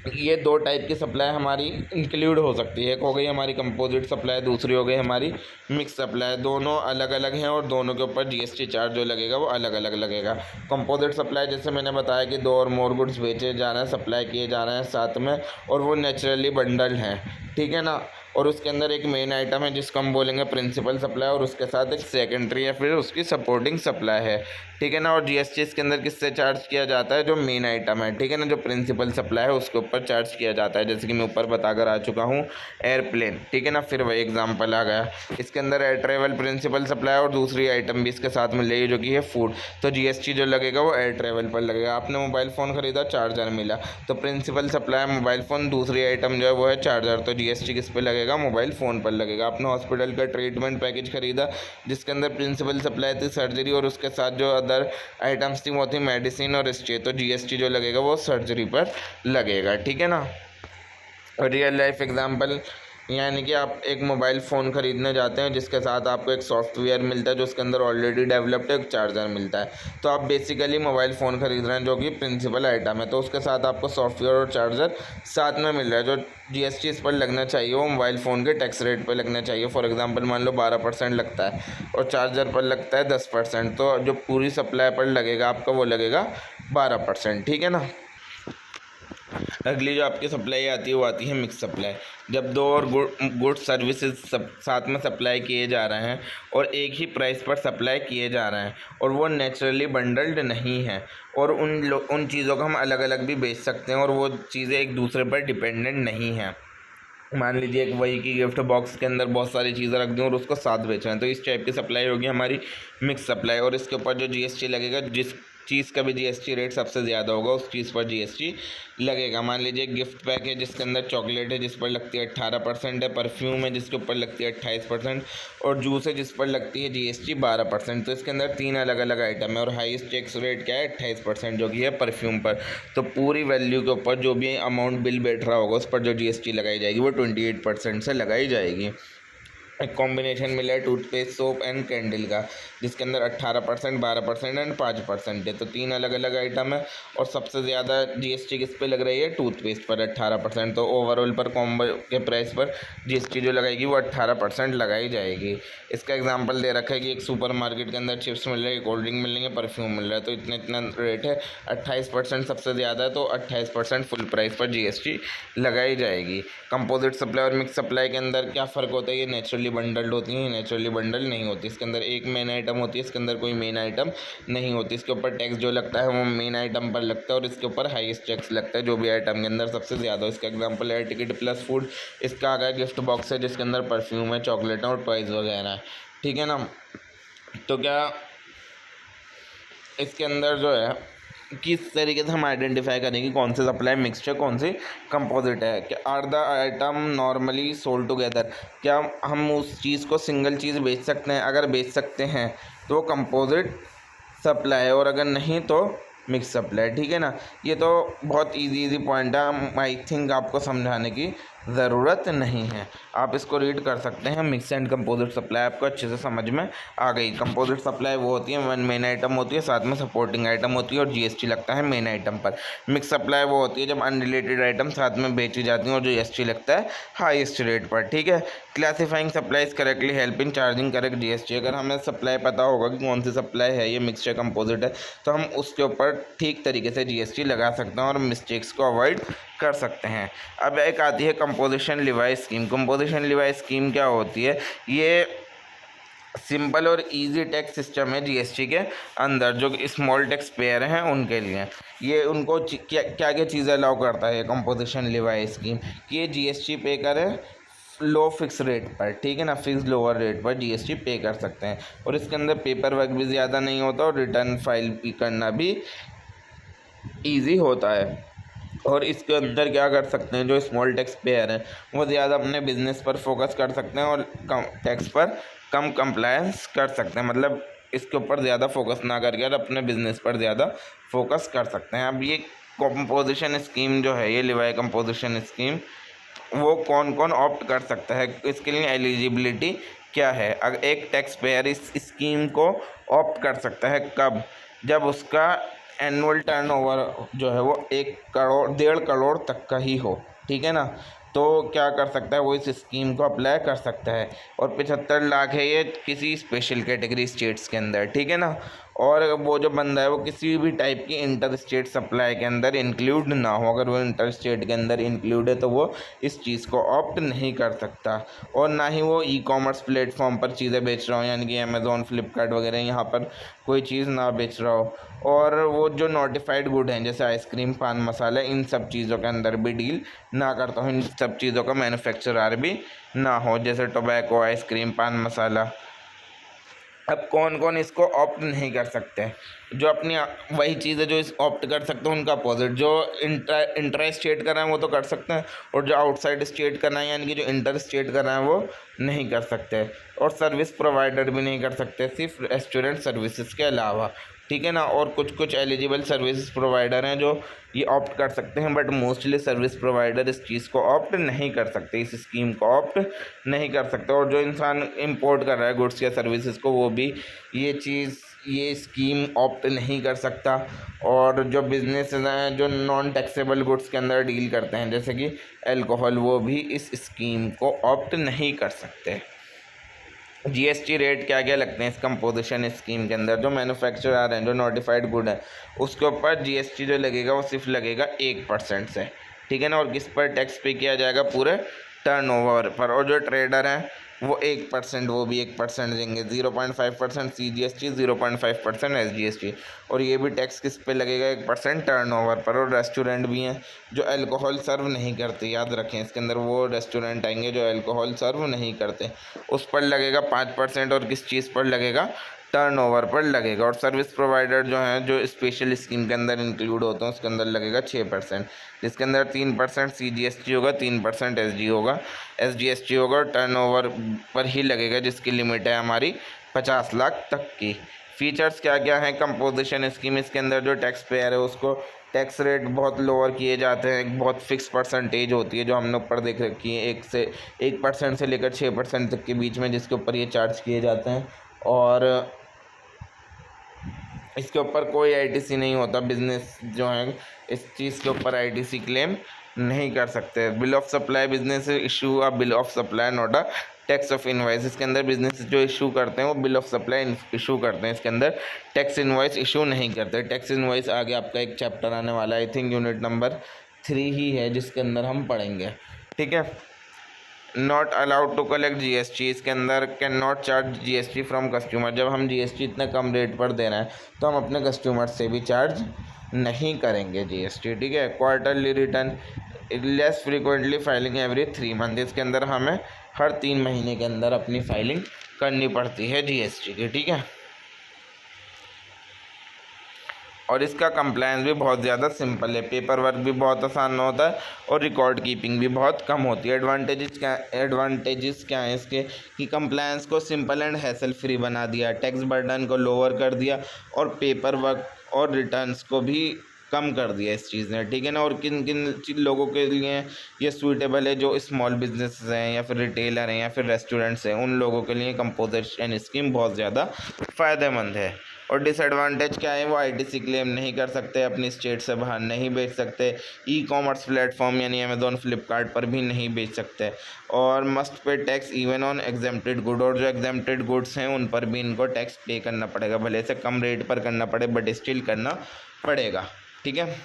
ये दो टाइप की सप्लाई हमारी इंक्लूड हो सकती है। एक हो गई हमारी कंपोजिट सप्लाई, दूसरी हो गई हमारी मिक्स सप्लाई। दोनों अलग अलग हैं और दोनों के ऊपर GST चार्ज जो लगेगा वो अलग अलग लगेगा। कंपोजिट सप्लाई जैसे मैंने बताया कि 2 और मोर गुड्स बेचे जा रहे हैं, सप्लाई किए जा रहे हैं साथ में, और वो नेचुरली बंडल हैं, ठीक है ना। और उसके अंदर एक मेन आइटम है जिसको हम बोलेंगे प्रिंसिपल सप्लाई, और उसके साथ एक सेकेंडरी या फिर उसकी सपोर्टिंग सप्लाई है, ठीक है ना। और GST इसके अंदर किससे चार्ज किया जाता है, जो मेन आइटम है, ठीक है ना, जो प्रिंसिपल सप्लाई है उसके ऊपर चार्ज किया जाता है। जैसे कि मैं ऊपर बताकर आ चुका हूँ एयरप्लेन, ठीक है ना, फिर वही एग्जाम्पल आ गया। इसके अंदर एयर ट्रेवल प्रिंसिपल सप्लाई और दूसरी आइटम भी इसके साथ मिल रही है जो कि है फूड, तो GST जो लगेगा वो एयर ट्रेवल पर लगेगा। आपने मोबाइल फ़ोन ख़रीदा, चार्जर मिला, तो प्रिंसिपल सप्लाई मोबाइल फ़ोन, दूसरी आइटम जो है वो है चार्जर, तो GST किस पे लगेगा, मोबाइल फ़ोन पर लगेगा। आपने हॉस्पिटल का ट्रीटमेंट पैकेज खरीदा जिसके अंदर प्रिंसिपल सप्लाई थी सर्जरी, और उसके साथ जो अदर आइटम्स थी वो थी मेडिसिन और स्टे, तो GST जो लगेगा वो सर्जरी पर लगेगा, ठीक है ना। रियल लाइफ एग्जांपल, यानी कि आप एक मोबाइल फ़ोन ख़रीदने जाते हैं जिसके साथ आपको एक सॉफ्टवेयर मिलता है जो उसके अंदर ऑलरेडी डेवलप्ड एक चार्जर मिलता है। तो आप बेसिकली मोबाइल फ़ोन ख़रीद रहे हैं जो कि प्रिंसिपल आइटम है, तो उसके साथ आपको सॉफ्टवेयर और चार्जर साथ में मिल रहा है। जो GST इस पर लगना चाहिए वो मोबाइल फ़ोन के टैक्स रेट पर लगना चाहिए। फॉर एग्जांपल मान लो 12% लगता है और चार्जर पर लगता है 10%, तो जो पूरी सप्लाई पर लगेगा आपका वो लगेगा 12%, ठीक है ना। अगली जो आपकी सप्लाई आती है वो आती है मिक्स सप्लाई। जब दो और गुड्स सर्विसेज सब साथ में सप्लाई किए जा रहे हैं और एक ही प्राइस पर सप्लाई किए जा रहे हैं और वो नेचुरली बंडल्ड नहीं है और उन चीज़ों को हम अलग अलग भी बेच सकते हैं और वो चीज़ें एक दूसरे पर डिपेंडेंट नहीं हैं। मान लीजिए एक वही की गिफ्ट बॉक्स के अंदर बहुत सारी चीज़ें रख दी और उसको साथ बेच रहे हैं, तो इस टाइप की सप्लाई होगी हमारी मिक्स सप्लाई। और इसके ऊपर जो जीएसटी लगेगा, जिस चीज़ का भी जीएसटी रेट सबसे ज़्यादा होगा उस चीज़ पर जीएसटी लगेगा। मान लीजिए एक गिफ्ट पैक है जिसके अंदर चॉकलेट है जिस पर लगती है 18% है, परफ्यूम है जिसके ऊपर लगती है 28% और जूस है जिस पर लगती है जीएसटी 12%। तो इसके अंदर 3 अलग अलग आइटम है और हाईएस्ट टैक्स रेट क्या है 28% जो कि है परफ्यूम पर। तो पूरी वैल्यू के ऊपर जो भी अमाउंट बिल बैठ रहा होगा उस पर जो जीएसटी लगाई जाएगी वो 28% से लगाई जाएगी। एक कॉम्बिनेशन मिला है टूथपेस्ट, सोप एंड कैंडल का, जिसके अंदर 18%, 12% एंड 5% है। तो 3 अलग अलग आइटम है और सबसे ज़्यादा जीएसटी किस पे लग रही है, टूथपेस्ट पर 18%। तो ओवरऑल पर कॉम्बो के प्राइस पर जीएसटी जो लगाएगी वो 18% लगाई जाएगी। इसका एग्जांपल दे रखा है कि एक सुपरमार्केट के अंदर चिप्स मिल रहे हैं, कोल्ड ड्रिंक मिल रही है, परफ्यूम मिल रहा है, तो इतना इतना रेट है। 28% सबसे ज़्यादा है तो 28% फुल प्राइस पर जीएसटी लगाई जाएगी। कंपोजिट सप्लाई और मिक्स सप्लाई के अंदर क्या फ़र्क होता है, ये नेचुरली बंडल्ड होती हैं, नेचुरली बंडल नहीं होती। इसके अंदर एक मेन आइटम होती है, इसके अंदर कोई मेन आइटम नहीं होती। इसके ऊपर टैक्स जो लगता है वो मेन आइटम पर लगता है और इसके ऊपर हाईएस्ट टैक्स लगता है जो भी आइटम के अंदर सबसे ज़्यादा हो। इसका एग्जांपल है टिकट प्लस फूड। इसका आ गया गिफ्ट बॉक्स है जिसके अंदर परफ्यूम है, चॉकलेट है और टॉयज़ वगैरह है, ठीक है ना। तो क्या इसके अंदर जो है किस तरीके से हम आइडेंटिफाई करें कि कौन सी सप्लाई मिक्स्ड है, कौन सी कंपोजिट है। क्या are the item normally sold together, क्या हम उस चीज़ को सिंगल चीज़ बेच सकते हैं, अगर बेच सकते हैं तो कंपोजिट सप्लाई है और अगर नहीं तो मिक्स सप्लाई, ठीक है ना। ये तो बहुत इजी पॉइंट है, आई थिंक आपको समझाने की ज़रूरत नहीं है, आप इसको रीड कर सकते हैं। मिक्स एंड कंपोजिट सप्लाई आपको अच्छे से समझ में आ गई। कंपोजिट सप्लाई वो होती है वन मेन आइटम होती है, साथ में सपोर्टिंग आइटम होती है और जीएसटी लगता है मेन आइटम पर। मिक्स सप्लाई वो होती है जब अनरिलेटेड आइटम साथ में बेची जाती हैं और जीएसटी लगता है हाईएस्ट रेट पर, ठीक है। Classifying supplies correctly help in charging correct GST. अगर हमें सप्लाई पता होगा कि कौन सी सप्लाई है, ये मिक्स या कंपोजिट है, तो हम उसके ऊपर ठीक तरीके से जीएसटी लगा सकते हैं और मिस्टेक्स को अवॉइड कर सकते हैं। अब एक आती है composition Levi scheme. Composition Levi scheme क्या होती है, ये सिंपल और इजी टैक्स सिस्टम है जीएसटी के अंदर जो कि स्मॉल टैक्स पेयर हैं उनके लिए। ये उनको क्या क्या चीज़ें अलाउ करता है कंपोजिशन लिवाई स्कीम, कि ये जीएसटी पे करें लो फिक्स रेट पर, ठीक है ना, फिक्स लोअर रेट पर जीएसटी पे कर सकते हैं और इसके अंदर पेपर वर्क भी ज़्यादा नहीं होता और रिटर्न फाइल भी करना भी ईजी होता है। और इसके अंदर क्या कर सकते हैं, जो स्मॉल टैक्स पेयर हैं वो ज़्यादा अपने बिजनेस पर फोकस कर सकते हैं और कम टैक्स पर कम कंप्लायंस कर सकते हैं, मतलब इसके ऊपर ज़्यादा फोकस ना करके और अपने बिजनेस पर ज़्यादा फोकस कर सकते हैं। अब ये कंपोजिशन स्कीम जो है, ये लिवाई कंपोजिशन स्कीम, वो कौन कौन ऑप्ट कर सकता है, इसके लिए एलिजिबिलिटी क्या है। अगर एक टैक्स पेयर इस स्कीम को ऑप्ट कर सकता है कब, जब उसका एनुअल टर्नओवर जो है वो 1 करोड़ 1.5 करोड़ तक का ही हो, ठीक है ना। तो क्या कर सकता है वो, इस स्कीम को अप्लाई कर सकता है और 75 लाख है ये किसी स्पेशल कैटेगरी स्टेट्स के अंदर, ठीक है ना। और वो जो बंदा है वो किसी भी टाइप की इंटर स्टेट सप्लाई के अंदर इंक्लूड ना हो, अगर वो इंटर स्टेट के अंदर इंक्लूड है तो वो इस चीज़ को ऑप्ट नहीं कर सकता। और ना ही वो ई कॉमर्स प्लेटफॉर्म पर चीज़ें बेच रहा हो, यानी कि अमेज़ॉन, फ्लिपकार्ट वगैरह यहाँ पर कोई चीज़ ना बेच रहा हो। और वो जो नोटिफाइड गुड हैं जैसे आइसक्रीम, पान मसाला, इन सब चीज़ों के अंदर भी डील ना करता हो, इन सब चीज़ों का मैन्युफैक्चरर भी ना हो, जैसे टोबैको, आइसक्रीम, पान मसाला। अब कौन कौन इसको ऑप्ट नहीं कर सकते हैं, जो अपनी वही चीज़ है जो इस ऑप्ट कर सकते हैं उनका अपोजिट, जो इंटर स्टेट कर रहे हैं वो तो कर सकते हैं और जो आउटसाइड स्टेट करना है यानी कि जो इंटर स्टेट कर रहे हैं वो नहीं कर सकते। और सर्विस प्रोवाइडर भी नहीं कर सकते, सिर्फ रेस्टोरेंट सर्विसेज के अलावा, ठीक है ना। और कुछ कुछ एलिजिबल सर्विस प्रोवाइडर हैं जो ये ऑप्ट कर सकते हैं, बट मोस्टली सर्विस प्रोवाइडर इस चीज़ को ऑप्ट नहीं कर सकते, इस स्कीम को ऑप्ट नहीं कर सकते। और जो इंसान इंपोर्ट कर रहा है गुड्स या सर्विसेज को, वो भी ये स्कीम ऑप्ट नहीं कर सकता। और जो बिजनेस हैं जो नॉन टैक्सेबल गुड्स के अंदर डील करते हैं जैसे कि अल्कोहल, वो भी इस स्कीम को ऑप्ट नहीं कर सकते। जीएसटी रेट क्या क्या लगते हैं इस कंपोजिशन स्कीम के अंदर, जो मैन्युफैक्चरर हैं, जो नोटिफाइड गुड है, उसके ऊपर जीएसटी जो लगेगा वो सिर्फ लगेगा 1% से, ठीक है ना। और किस पर टैक्स पे किया जाएगा? पूरे टर्नओवर पर। और जो ट्रेडर हैं वो 1%, वो भी 1% देंगे, 0.5% CGST, 0.5% SGST। और ये भी टैक्स किस पे लगेगा? 1% टर्नओवर पर। और रेस्टोरेंट भी हैं जो अल्कोहल सर्व नहीं करते, याद रखें, इसके अंदर वो रेस्टोरेंट आएंगे जो अल्कोहल सर्व नहीं करते, उस पर लगेगा 5%। और किस चीज़ पर लगेगा? टर्नओवर पर लगेगा। और सर्विस प्रोवाइडर जो हैं, जो स्पेशल स्कीम के अंदर इंक्लूड होते हैं, उसके अंदर लगेगा 6%, जिसके अंदर 3% CGST होगा, 3% SGST होगा। और टर्नओवर पर ही लगेगा, जिसकी लिमिट है हमारी 50 लाख तक की। फीचर्स क्या क्या हैं कंपोजिशन स्कीम? इसके अंदर जो टैक्स पेयर है उसको टैक्स रेट बहुत लोअर किए जाते हैं, एक बहुत फिक्स परसेंटेज होती है जो हमने ऊपर देख रखी है, 1% से लेकर 6% तक के बीच में, जिसके ऊपर ये चार्ज किए जाते हैं। और इसके ऊपर कोई ITC नहीं होता, बिजनेस जो है इस चीज़ के ऊपर ITC क्लेम नहीं कर सकते। Bill of supply, business issue a bill of supply not a tax of invoice. इसके अंदर बिजनेस जो इशू करते हैं वो बिल ऑफ सप्लाई इशू करते हैं, इसके अंदर टैक्स इनवाइस इशू नहीं करते। टैक्स इनवाइस आगे आपका एक चैप्टर आने वाला है, आई थिंक यूनिट नंबर 3 ही है, जिसके अंदर हम पढ़ेंगे, ठीक है। Not allowed to collect GST, इसके अंदर can not charge GST from customer. जब हम GST इतने कम रेट पर दे रहे हैं तो हम अपने कस्टमर से भी चार्ज नहीं करेंगे GST, ठीक है। Quarterly return, less frequently filing every 3 month, इसके अंदर हमें हर 3 महीने के अंदर अपनी फाइलिंग करनी पड़ती है GST की, ठीक है। और इसका कंप्लायंस भी बहुत ज़्यादा सिंपल है, पेपर वर्क भी बहुत आसान होता है और रिकॉर्ड कीपिंग भी बहुत कम होती है। एडवांटेजेस क्या हैं इसके? कि कंप्लायंस को सिंपल एंड हैसल फ्री बना दिया, टैक्स बर्डन को लोअर कर दिया, और पेपर वर्क और रिटर्न्स को भी कम कर दिया इस चीज़ ने, ठीक है ना। और किन किन लोगों के लिए ये सूटेबल है? जो स्मॉल बिजनेस हैं या फिर रिटेलर हैं या फिर रेस्टोरेंट्स हैं, उन लोगों के लिए कंपोजिशन स्कीम बहुत ज़्यादा फ़ायदेमंद है। और डिसएडवांटेज क्या है? वो ITC क्लेम नहीं कर सकते, अपनी स्टेट से बाहर नहीं बेच सकते, ई-कॉमर्स प्लेटफॉर्म यानी अमेज़ॉन, फ्लिपकार्ट पर भी नहीं बेच सकते, और must pay tax even on exempted good. और जो एग्जेम्प्टेड गुड्स हैं उन पर भी इनको टैक्स पे करना पड़ेगा, भले से कम रेट पर करना पड़े बट स्टिल करना पड़ेगा, ठीक है।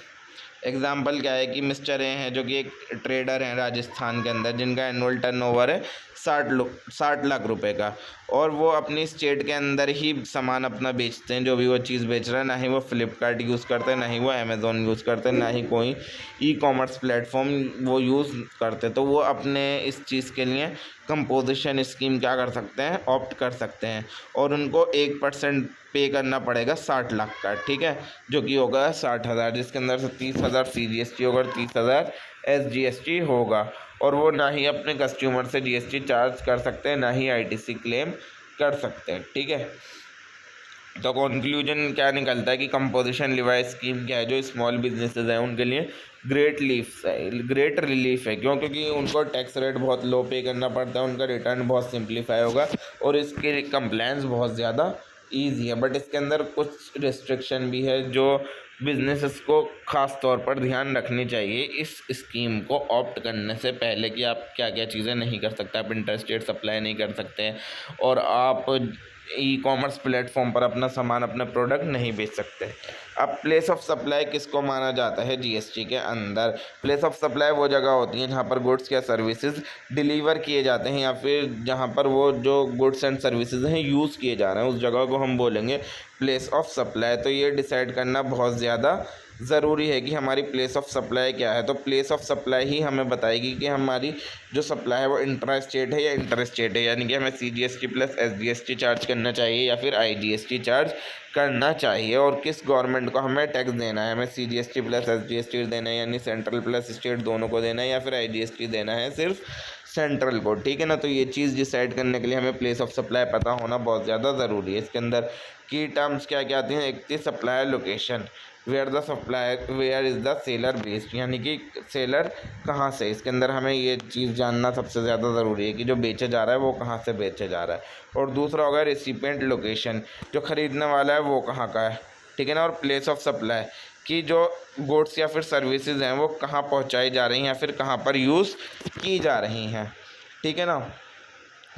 एग्जाम्पल क्या है? कि मिस्टर ए हैं जो कि एक ट्रेडर हैं राजस्थान के अंदर, जिनका एनुअल टर्नओवर है 60 लाख रुपए का, और वो अपनी स्टेट के अंदर ही सामान अपना बेचते हैं, जो भी वो चीज़ बेच रहा है। ना ही वो फ्लिपकार्ट यूज़ करते हैं, ना ही वो अमेज़ॉन यूज़ करते हैं, ना ही कोई ई-कॉमर्स प्लेटफॉर्म वो यूज़ करते। तो वो अपने इस चीज़ के लिए कंपोजिशन स्कीम क्या कर सकते हैं? ऑप्ट कर सकते हैं। और उनको 1% पे करना पड़ेगा 60 लाख का, ठीक है, जो कि होगा 60,000, जिसके अंदर से 30,000 CGST होगा और 30,000 SGST होगा। और वो ना ही अपने कस्टमर से GST चार्ज कर सकते हैं, ना ही ITC क्लेम कर सकते हैं, ठीक है। तो कंक्लूजन क्या निकलता है? कि कंपोजिशन लिवाई स्कीम क्या है? जो स्मॉल बिजनेसेस हैं उनके लिए ग्रेट रिलीफ है। क्यों? क्योंकि उनको टैक्स रेट बहुत लो पे करना पड़ता है, उनका रिटर्न बहुत सिंप्लीफाई होगा और इसके कंप्लायंस बहुत ज़्यादा ईजी है। बट इसके अंदर कुछ रिस्ट्रिक्शन भी है जो बिजनेसेस को ख़ास तौर पर ध्यान रखनी चाहिए इस स्कीम को ऑप्ट करने से पहले, कि आप क्या क्या चीज़ें नहीं कर सकते। आप इंटरस्टेट सप्लाई नहीं कर सकते हैं, और आप ई-कॉमर्स प्लेटफॉर्म पर अपना सामान, अपना प्रोडक्ट नहीं बेच सकते। अब प्लेस ऑफ सप्लाई किसको माना जाता है GST के अंदर? प्लेस ऑफ सप्लाई वो जगह होती है जहाँ पर गुड्स या सर्विसेज डिलीवर किए जाते हैं, या फिर जहाँ पर वो जो गुड्स एंड सर्विसेज हैं यूज़ किए जा रहे हैं, उस जगह को हम बोलेंगे प्लेस ऑफ सप्लाई। तो ये डिसाइड करना बहुत ज़्यादा ज़रूरी है कि हमारी प्लेस ऑफ सप्लाई क्या है। तो प्लेस ऑफ सप्लाई ही हमें बताएगी कि हमारी जो सप्लाई है वो इंट्रा स्टेट है या इंटर स्टेट है, यानी कि हमें CGST प्लस SGST चार्ज करना चाहिए या फिर IGST चार्ज करना चाहिए, और किस गवर्नमेंट को हमें टैक्स देना है। हमें CGST प्लस SGST देना है, यानी सेंट्रल प्लस स्टेट दोनों को देना है, या फिर IGST देना है सिर्फ सेंट्रल को, ठीक है ना। तो ये चीज़ डिसाइड करने के लिए हमें प्लेस ऑफ सप्लाई पता होना बहुत ज़्यादा ज़रूरी है। इसके अंदर की टर्म्स क्या क्या आती हैं? एक थी supplier location, where is the seller based, यानी कि सेलर कहाँ से। इसके अंदर हमें ये चीज़ जानना सबसे ज़्यादा ज़रूरी है कि जो बेचे जा रहा है वो कहाँ से बेचे जा रहा है। और दूसरा होगा रिसिपिएंट लोकेशन, जो ख़रीदने वाला है वो कहाँ का है, ठीक है ना। और प्लेस ऑफ सप्लाई, कि जो गुड्स या फिर सर्विसेज हैं वो कहाँ पहुँचाई जा रही हैं या फिर कहाँ पर यूज़ की जा रही हैं, ठीक है ना।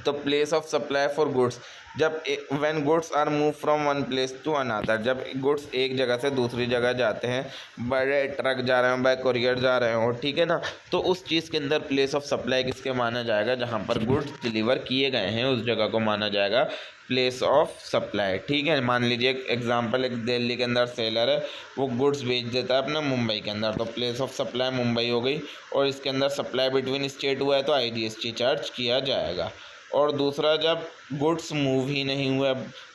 तो place of supply for goods, जब when goods are move from one place to another, जब गुड्स एक जगह से दूसरी जगह जाते हैं, बड़े ट्रक जा रहे हो, बाय कोरियर जा रहे हो, ठीक है ना, तो उस चीज़ के अंदर प्लेस ऑफ सप्लाई किसके माना जाएगा, जहाँ पर गुड्स डिलीवर किए गए हैं उस जगह को माना जाएगा प्लेस ऑफ सप्लाई। ठीक है, मान लीजिए एक एग्जांपल, एक दिल्ली के अंदर सेलर है, वो गुड्स बेच देता है अपने मुंबई के अंदर, तो प्लेस ऑफ सप्लाई मुंबई हो गई, और इसके अंदर सप्लाई बिटवीन स्टेट हुआ है तो IGST चार्ज किया जाएगा। और दूसरा, जब गुड्स मूव ही नहीं हुआ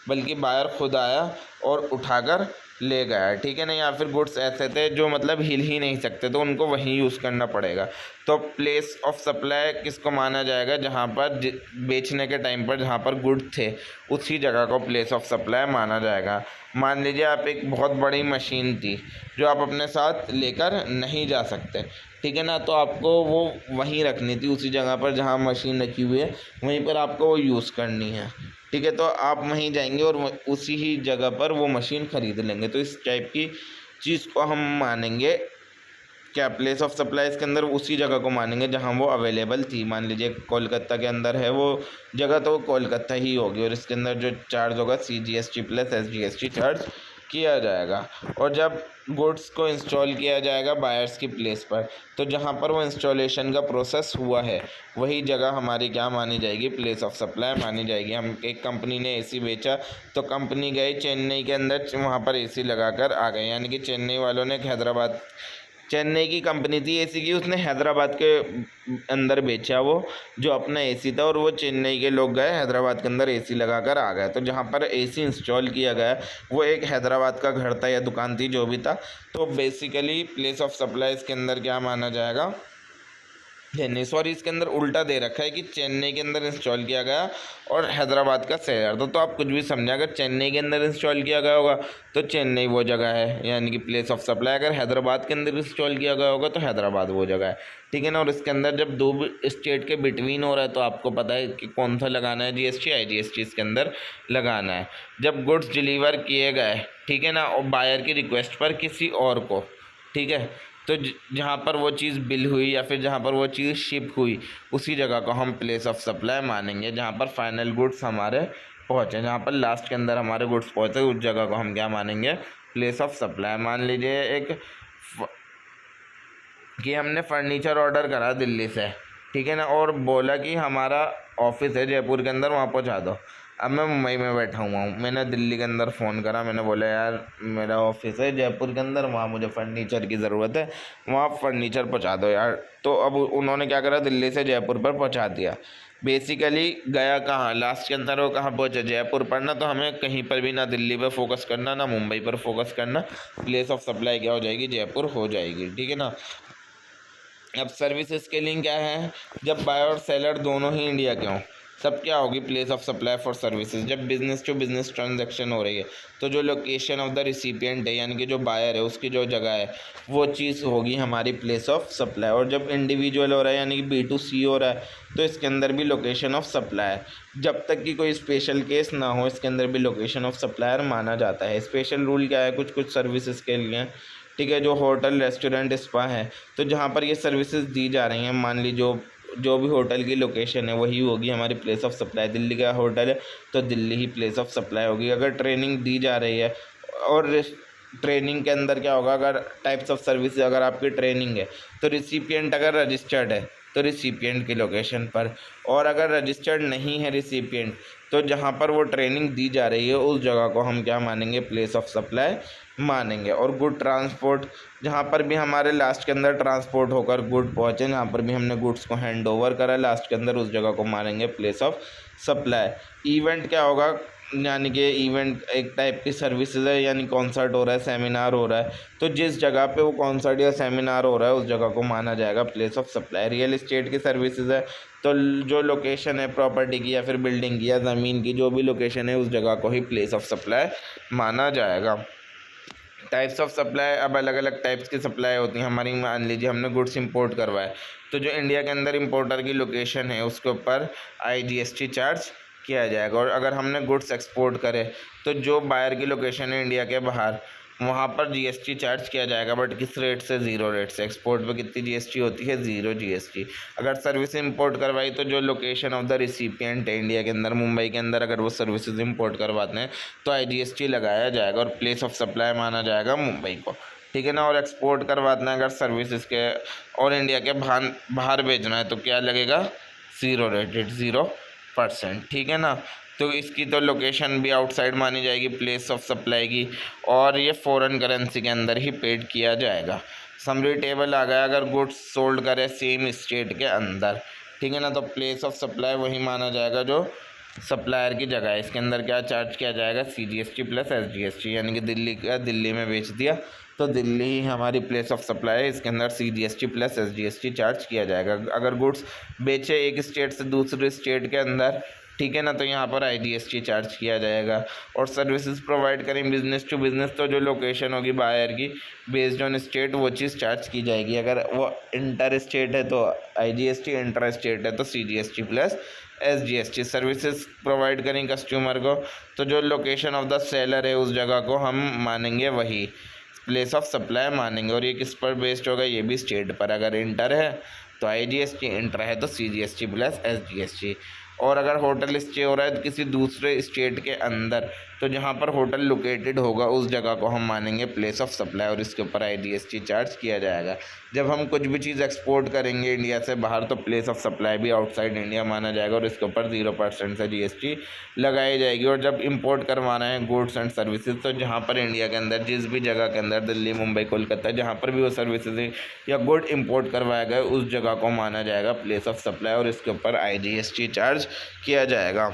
बल्कि बायर खुद आया और उठाकर ले गया, ठीक है ना, या फिर गुड्स ऐसे थे जो मतलब हिल ही नहीं सकते तो उनको वहीं यूज़ करना पड़ेगा, तो प्लेस ऑफ सप्लाई किसको माना जाएगा, जहाँ पर बेचने के टाइम पर जहाँ पर गुड थे उसी जगह को प्लेस ऑफ सप्लाई माना जाएगा। मान लीजिए आप एक बहुत बड़ी मशीन थी जो आप अपने साथ लेकर नहीं जा सकते, ठीक है ना, तो आपको वो वहीं रखनी थी उसी जगह पर जहाँ मशीन रखी हुई है, वहीं पर आपको वो यूज़ करनी है, ठीक है, तो आप वहीं जाएंगे और उसी ही जगह पर वो मशीन ख़रीद लेंगे। तो इस टाइप की चीज़ को हम मानेंगे क्या, प्लेस ऑफ सप्लाई इसके अंदर उसी जगह को मानेंगे जहां वो अवेलेबल थी। मान लीजिए कोलकाता के अंदर है वो जगह, तो कोलकाता ही होगी, और इसके अंदर जो चार्ज होगा CGST प्लस SGST चार्ज किया जाएगा। और जब गुड्स को इंस्टॉल किया जाएगा बायर्स की प्लेस पर, तो जहां पर वो इंस्टॉलेशन का प्रोसेस हुआ है वही जगह हमारी क्या मानी जाएगी, प्लेस ऑफ सप्लाई मानी जाएगी। हम एक कंपनी ने AC बेचा तो कंपनी गई चेन्नई के अंदर, वहाँ पर AC लगाकर आ गए, यानी कि चेन्नई वालों ने हैदराबाद, चेन्नई की कंपनी थी AC की, उसने हैदराबाद के अंदर बेचा वो जो अपना AC था, और वो चेन्नई के लोग गए हैदराबाद के अंदर AC लगाकर आ गए। तो जहाँ पर AC इंस्टॉल किया गया वो एक हैदराबाद का घर था या दुकान थी जो भी था, तो बेसिकली प्लेस ऑफ सप्लाई इसके अंदर क्या माना जाएगा, चेन्नई, सॉरी इसके अंदर उल्टा दे रखा है कि चेन्नई के अंदर इंस्टॉल किया गया और हैदराबाद का शहर था, तो आप कुछ भी समझें, अगर चेन्नई के अंदर इंस्टॉल किया गया होगा तो चेन्नई वो जगह है यानी कि प्लेस ऑफ सप्लाई, अगर हैदराबाद के अंदर इंस्टॉल किया गया होगा तो हैदराबाद वो जगह है, ठीक है ना। और इसके अंदर जब दो स्टेट के बिटवीन हो रहा है तो आपको पता है कि कौन सा लगाना है, GST IGST इसके अंदर लगाना है। जब गुड्स डिलीवर किए गए, ठीक है ना, और बायर की रिक्वेस्ट पर किसी और को, ठीक है, तो जहाँ पर वो चीज़ बिल हुई या फिर जहाँ पर वो चीज़ शिप हुई उसी जगह को हम प्लेस ऑफ सप्लाई मानेंगे, जहाँ पर फाइनल गुड्स हमारे पहुँचे, जहाँ पर लास्ट के अंदर हमारे गुड्स पहुँचे उस जगह को हम क्या मानेंगे, प्लेस ऑफ सप्लाई। मान लीजिए कि हमने फर्नीचर ऑर्डर करा दिल्ली से, ठीक है ना, और बोला कि हमारा ऑफिस है जयपुर के अंदर, वहाँ पहुँचा दो। अब मैं मुंबई में बैठा हुआ हूँ, मैंने दिल्ली के अंदर फ़ोन करा, मैंने बोला यार मेरा ऑफिस है जयपुर के अंदर, वहाँ मुझे फ़र्नीचर की ज़रूरत है, वहाँ फर्नीचर पहुँचा दो यार। तो अब उन्होंने क्या करा, दिल्ली से जयपुर पर पहुँचा दिया। बेसिकली गया कहाँ, लास्ट के अंदर वो कहाँ पहुँचा, जयपुर पर ना। तो हमें कहीं पर भी ना दिल्ली पर फोकस करना ना मुंबई पर फोकस करना, प्लेस ऑफ सप्लाई क्या हो जाएगी, जयपुर हो जाएगी, ठीक है ना। अब सर्विस स्केलिंग क्या है, जब बायर और सेलर दोनों ही इंडिया के हों तब क्या होगी, place of supply for services. जब बिजनेस टू बिजनेस ट्रांजैक्शन हो रही है तो जो लोकेशन ऑफ द रिसिपिएंट है यानी कि जो बायर है उसकी जो जगह है वो चीज़ होगी हमारी प्लेस ऑफ सप्लाई। और जब इंडिविजुअल हो रहा है यानी कि B2C हो रहा है तो इसके अंदर भी लोकेशन ऑफ सप्लाई, जब तक कि कोई स्पेशल केस ना हो इसके अंदर भी लोकेशन ऑफ सप्लायर माना जाता है। स्पेशल रूल क्या है, कुछ कुछ सर्विसेज के लिए, ठीक है, जो होटल रेस्टोरेंट स्पा है, तो जहाँ पर ये सर्विसेज दी जा रही हैं, मान ली जो भी होटल की लोकेशन है वही होगी हमारी प्लेस ऑफ सप्लाई। दिल्ली का होटल है तो दिल्ली ही प्लेस ऑफ सप्लाई होगी। अगर ट्रेनिंग दी जा रही है, और ट्रेनिंग के अंदर क्या होगा, अगर टाइप्स ऑफ सर्विस, अगर आपकी ट्रेनिंग है तो रिसिपिएंट अगर रजिस्टर्ड है तो रिसिपिएंट की लोकेशन पर, और अगर रजिस्टर्ड नहीं है रिसिपिएंट तो जहाँ पर वो ट्रेनिंग दी जा रही है उस जगह को हम क्या मानेंगे, प्लेस ऑफ सप्लाई मानेंगे। और गुड ट्रांसपोर्ट, जहाँ पर भी हमारे लास्ट के अंदर ट्रांसपोर्ट होकर गुड पहुँचे, जहाँ पर भी हमने गुड्स को हैंड ओवर करा लास्ट के अंदर, उस जगह को मानेंगे प्लेस ऑफ सप्लाई। इवेंट क्या होगा, यानी कि इवेंट एक टाइप की सर्विसेज है, यानी कॉन्सर्ट हो रहा है, सेमिनार हो रहा है, तो जिस जगह पे वो कॉन्सर्ट या सेमिनार हो रहा है उस जगह को माना जाएगा place of supply. Real estate की सर्विसेज है तो जो लोकेशन है प्रॉपर्टी की या फिर बिल्डिंग की या ज़मीन की जो भी लोकेशन है उस जगह को ही प्लेस ऑफ सप्लाई माना जाएगा। टाइप्स ऑफ सप्लाई, अब अलग अलग टाइप्स की सप्लाई होती हैं हमारी। मान लीजिए हमने गुड्स इंपोर्ट करवाए तो जो इंडिया के अंदर इंपोर्टर की लोकेशन है उसके ऊपर IGST चार्ज किया जाएगा। और अगर हमने गुड्स एक्सपोर्ट करे तो जो बायर की लोकेशन है इंडिया के बाहर वहाँ पर जीएसटी चार्ज किया जाएगा, बट किस रेट से? 0 रेट से। एक्सपोर्ट पे कितनी जीएसटी होती है? 0 जीएसटी। अगर सर्विस इंपोर्ट करवाई तो जो लोकेशन ऑफ द रिसिपिएंट है इंडिया के अंदर, मुंबई के अंदर अगर वो सर्विसेज इंपोर्ट करवाते हैं तो आईजीएसटी लगाया जाएगा और प्लेस ऑफ सप्लाई माना जाएगा मुंबई को, ठीक है ना। और एक्सपोर्ट करवाना है अगर सर्विसेज के और इंडिया के बाहर भेजना है तो क्या लगेगा? 0 रेटेड, 0%, ठीक है ना। तो इसकी तो लोकेशन भी आउटसाइड मानी जाएगी प्लेस ऑफ सप्लाई की, और ये फॉरेन करेंसी के अंदर ही पेड किया जाएगा। समरी टेबल आ गया, अगर गुड्स सोल्ड करे सेम स्टेट के अंदर, ठीक है ना, तो प्लेस ऑफ सप्लाई वही माना जाएगा जो सप्लायर की जगह है। इसके अंदर क्या चार्ज किया जाएगा? CGST प्लस SGST, यानी कि दिल्ली में बेच दिया तो दिल्ली ही हमारी प्लेस ऑफ सप्लाई है, इसके अंदर CGST प्लस SGST चार्ज किया जाएगा। अगर गुड्स बेचे एक स्टेट से दूसरे स्टेट के अंदर, ठीक है ना, तो यहाँ पर IGST चार्ज किया जाएगा। और सर्विसेज प्रोवाइड करें बिजनेस टू बिजनेस, तो जो लोकेशन होगी बायर की बेस्ड ऑन स्टेट वो चीज़ चार्ज की जाएगी। अगर वो इंटर स्टेट है तो IGST, इंटर स्टेट है तो CGST plus SGST। Services provide करें कस्टमर को, तो जो लोकेशन ऑफ द सेलर है उस जगह को हम मानेंगे वही प्लेस ऑफ सप्लाई मानेंगे। और ये किस पर बेस्ड होगा? ये भी स्टेट पर। अगर इंटर है तो IGST, इंटर है तो CGST प्लस SGST। और अगर होटल स्टे हो रहा है तो किसी दूसरे स्टेट के अंदर, तो जहाँ पर होटल लोकेटेड होगा उस जगह को हम मानेंगे प्लेस ऑफ सप्लाई और इसके ऊपर IGST चार्ज किया जाएगा। जब हम कुछ भी चीज़ एक्सपोर्ट करेंगे इंडिया से बाहर तो प्लेस ऑफ सप्लाई भी आउटसाइड इंडिया माना जाएगा और इसके ऊपर 0% से GST लगाई जाएगी। और जब इंपोर्ट करवाना है गुड्स एंड सर्विसेज, तो जहाँ पर इंडिया के अंदर जिस भी जगह के अंदर, दिल्ली, मुंबई, कोलकाता, जहाँ पर भी वो सर्विसेज या गुड इंपोर्ट करवाया गया उस जगह को माना जाएगा प्लेस ऑफ सप्लाई और इसके ऊपर IGST चार्ज किया जाएगा,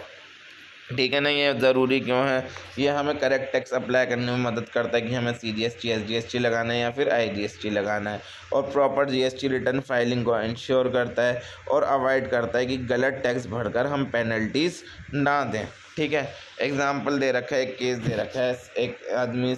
ठीक है ना। ये ज़रूरी क्यों है? ये हमें करेक्ट टैक्स अप्लाई करने में मदद करता है कि हमें CGST SGST लगाना है या फिर IGST लगाना है। और प्रॉपर GST रिटर्न फाइलिंग को इंश्योर करता है और अवॉइड करता है कि गलत टैक्स भरकर हम पेनल्टीज़ ना दें, ठीक है। एग्जाम्पल दे रखा है, एक केस दे रखा है, एक आदमी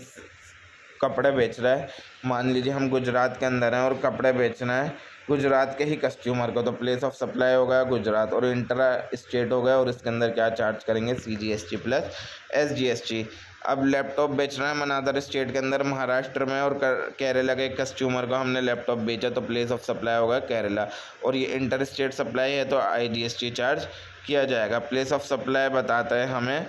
कपड़े बेच रहा है। मान लीजिए हम गुजरात के अंदर हैं और कपड़े बेचना है गुजरात के ही कस्टमर को, तो प्लेस ऑफ सप्लाई हो गया गुजरात और इंट्रा स्टेट हो गया और इसके अंदर क्या चार्ज करेंगे? CGST plus SGST। अब लैपटॉप बेचना है मनादर स्टेट के अंदर, महाराष्ट्र में, और केरला के कस्टमर को हमने लैपटॉप बेचा तो प्लेस ऑफ सप्लाई होगा केरला और ये इंटर स्टेट सप्लाई है तो IGST चार्ज किया जाएगा। प्लेस ऑफ सप्लाई बताता है हमें,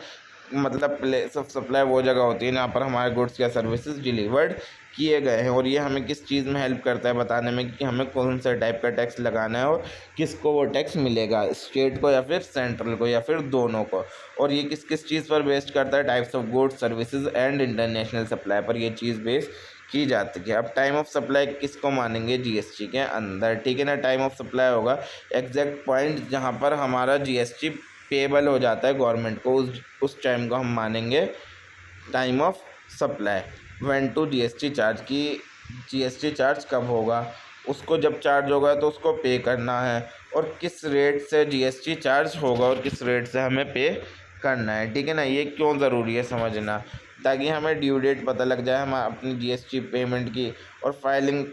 मतलब प्लेस ऑफ सप्लाई वो जगह होती है जहाँ पर हमारे गुड्स या सर्विसेज डिलीवर्ड किए गए हैं। और ये हमें किस चीज़ में हेल्प करता है बताने में कि हमें कौन सा टाइप का टैक्स लगाना है और किसको वो टैक्स मिलेगा, स्टेट को या फिर सेंट्रल को या फिर दोनों को। और ये किस किस चीज़ पर बेस्ड करता है? Types of goods, services and international supply पर ये चीज़ बेस्ड की जाती है। अब टाइम ऑफ सप्लाई किसको मानेंगे? GST के अंदर, ठीक है ना। टाइम ऑफ सप्लाई होगा एग्जैक्ट पॉइंट जहाँ पर हमारा GST पेबल हो जाता है गवर्नमेंट को, उस टाइम को हम मानेंगे time of supply. When to GST charge, की GST चार्ज कब होगा, उसको जब चार्ज होगा तो उसको पे करना है, और किस रेट से GST चार्ज होगा और किस रेट से हमें पे करना है, ठीक है ना। ये क्यों ज़रूरी है समझना, ताकि हमें ड्यू डेट पता लग जाए हम अपनी GST पेमेंट की, और फाइलिंग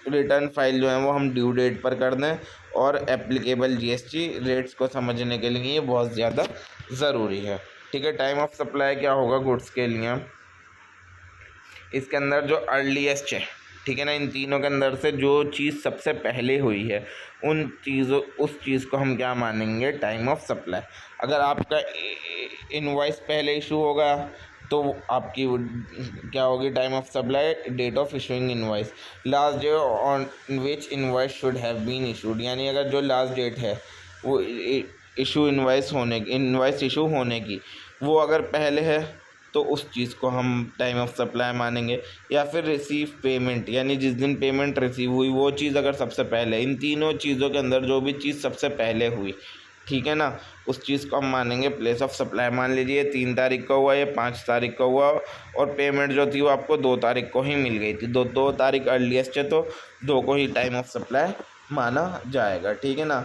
रिटर्न फाइल जो है वो हम ड्यू डेट पर कर दें। और एप्लीकेबल GST रेट्स को समझने के लिए ये बहुत ज़्यादा ज़रूरी है, ठीक है। टाइम ऑफ सप्लाई क्या होगा गुड्स के लिए? इसके अंदर जो अर्लीस्ट है, ठीक है ना, इन तीनों के अंदर से जो चीज़ सबसे पहले हुई है उस चीज़ को हम क्या मानेंगे? Time of supply. अगर आपका इनवॉइस पहले इशू होगा तो आपकी क्या होगी time of supply? Date of issuing invoice, last day on which invoice should have been issued, यानी अगर जो लास्ट डेट है वो इनवॉइस इशू होने की वो अगर पहले है तो उस चीज़ को हम टाइम ऑफ सप्लाई मानेंगे। या फिर रिसीव पेमेंट, यानी जिस दिन पेमेंट रिसीव हुई वो चीज़ अगर सबसे पहले, इन तीनों चीज़ों के अंदर जो भी चीज़ सबसे पहले हुई, ठीक है ना, उस चीज़ को हम मानेंगे प्लेस ऑफ सप्लाई। मान लीजिए 3 तारीख का हुआ या 5 तारीख का हुआ और पेमेंट जो थी वो आपको 2 तारीख को ही मिल गई थी, 2 तारीख अर्लीस्ट है तो 2 को ही टाइम ऑफ सप्लाई माना जाएगा, ठीक है ना।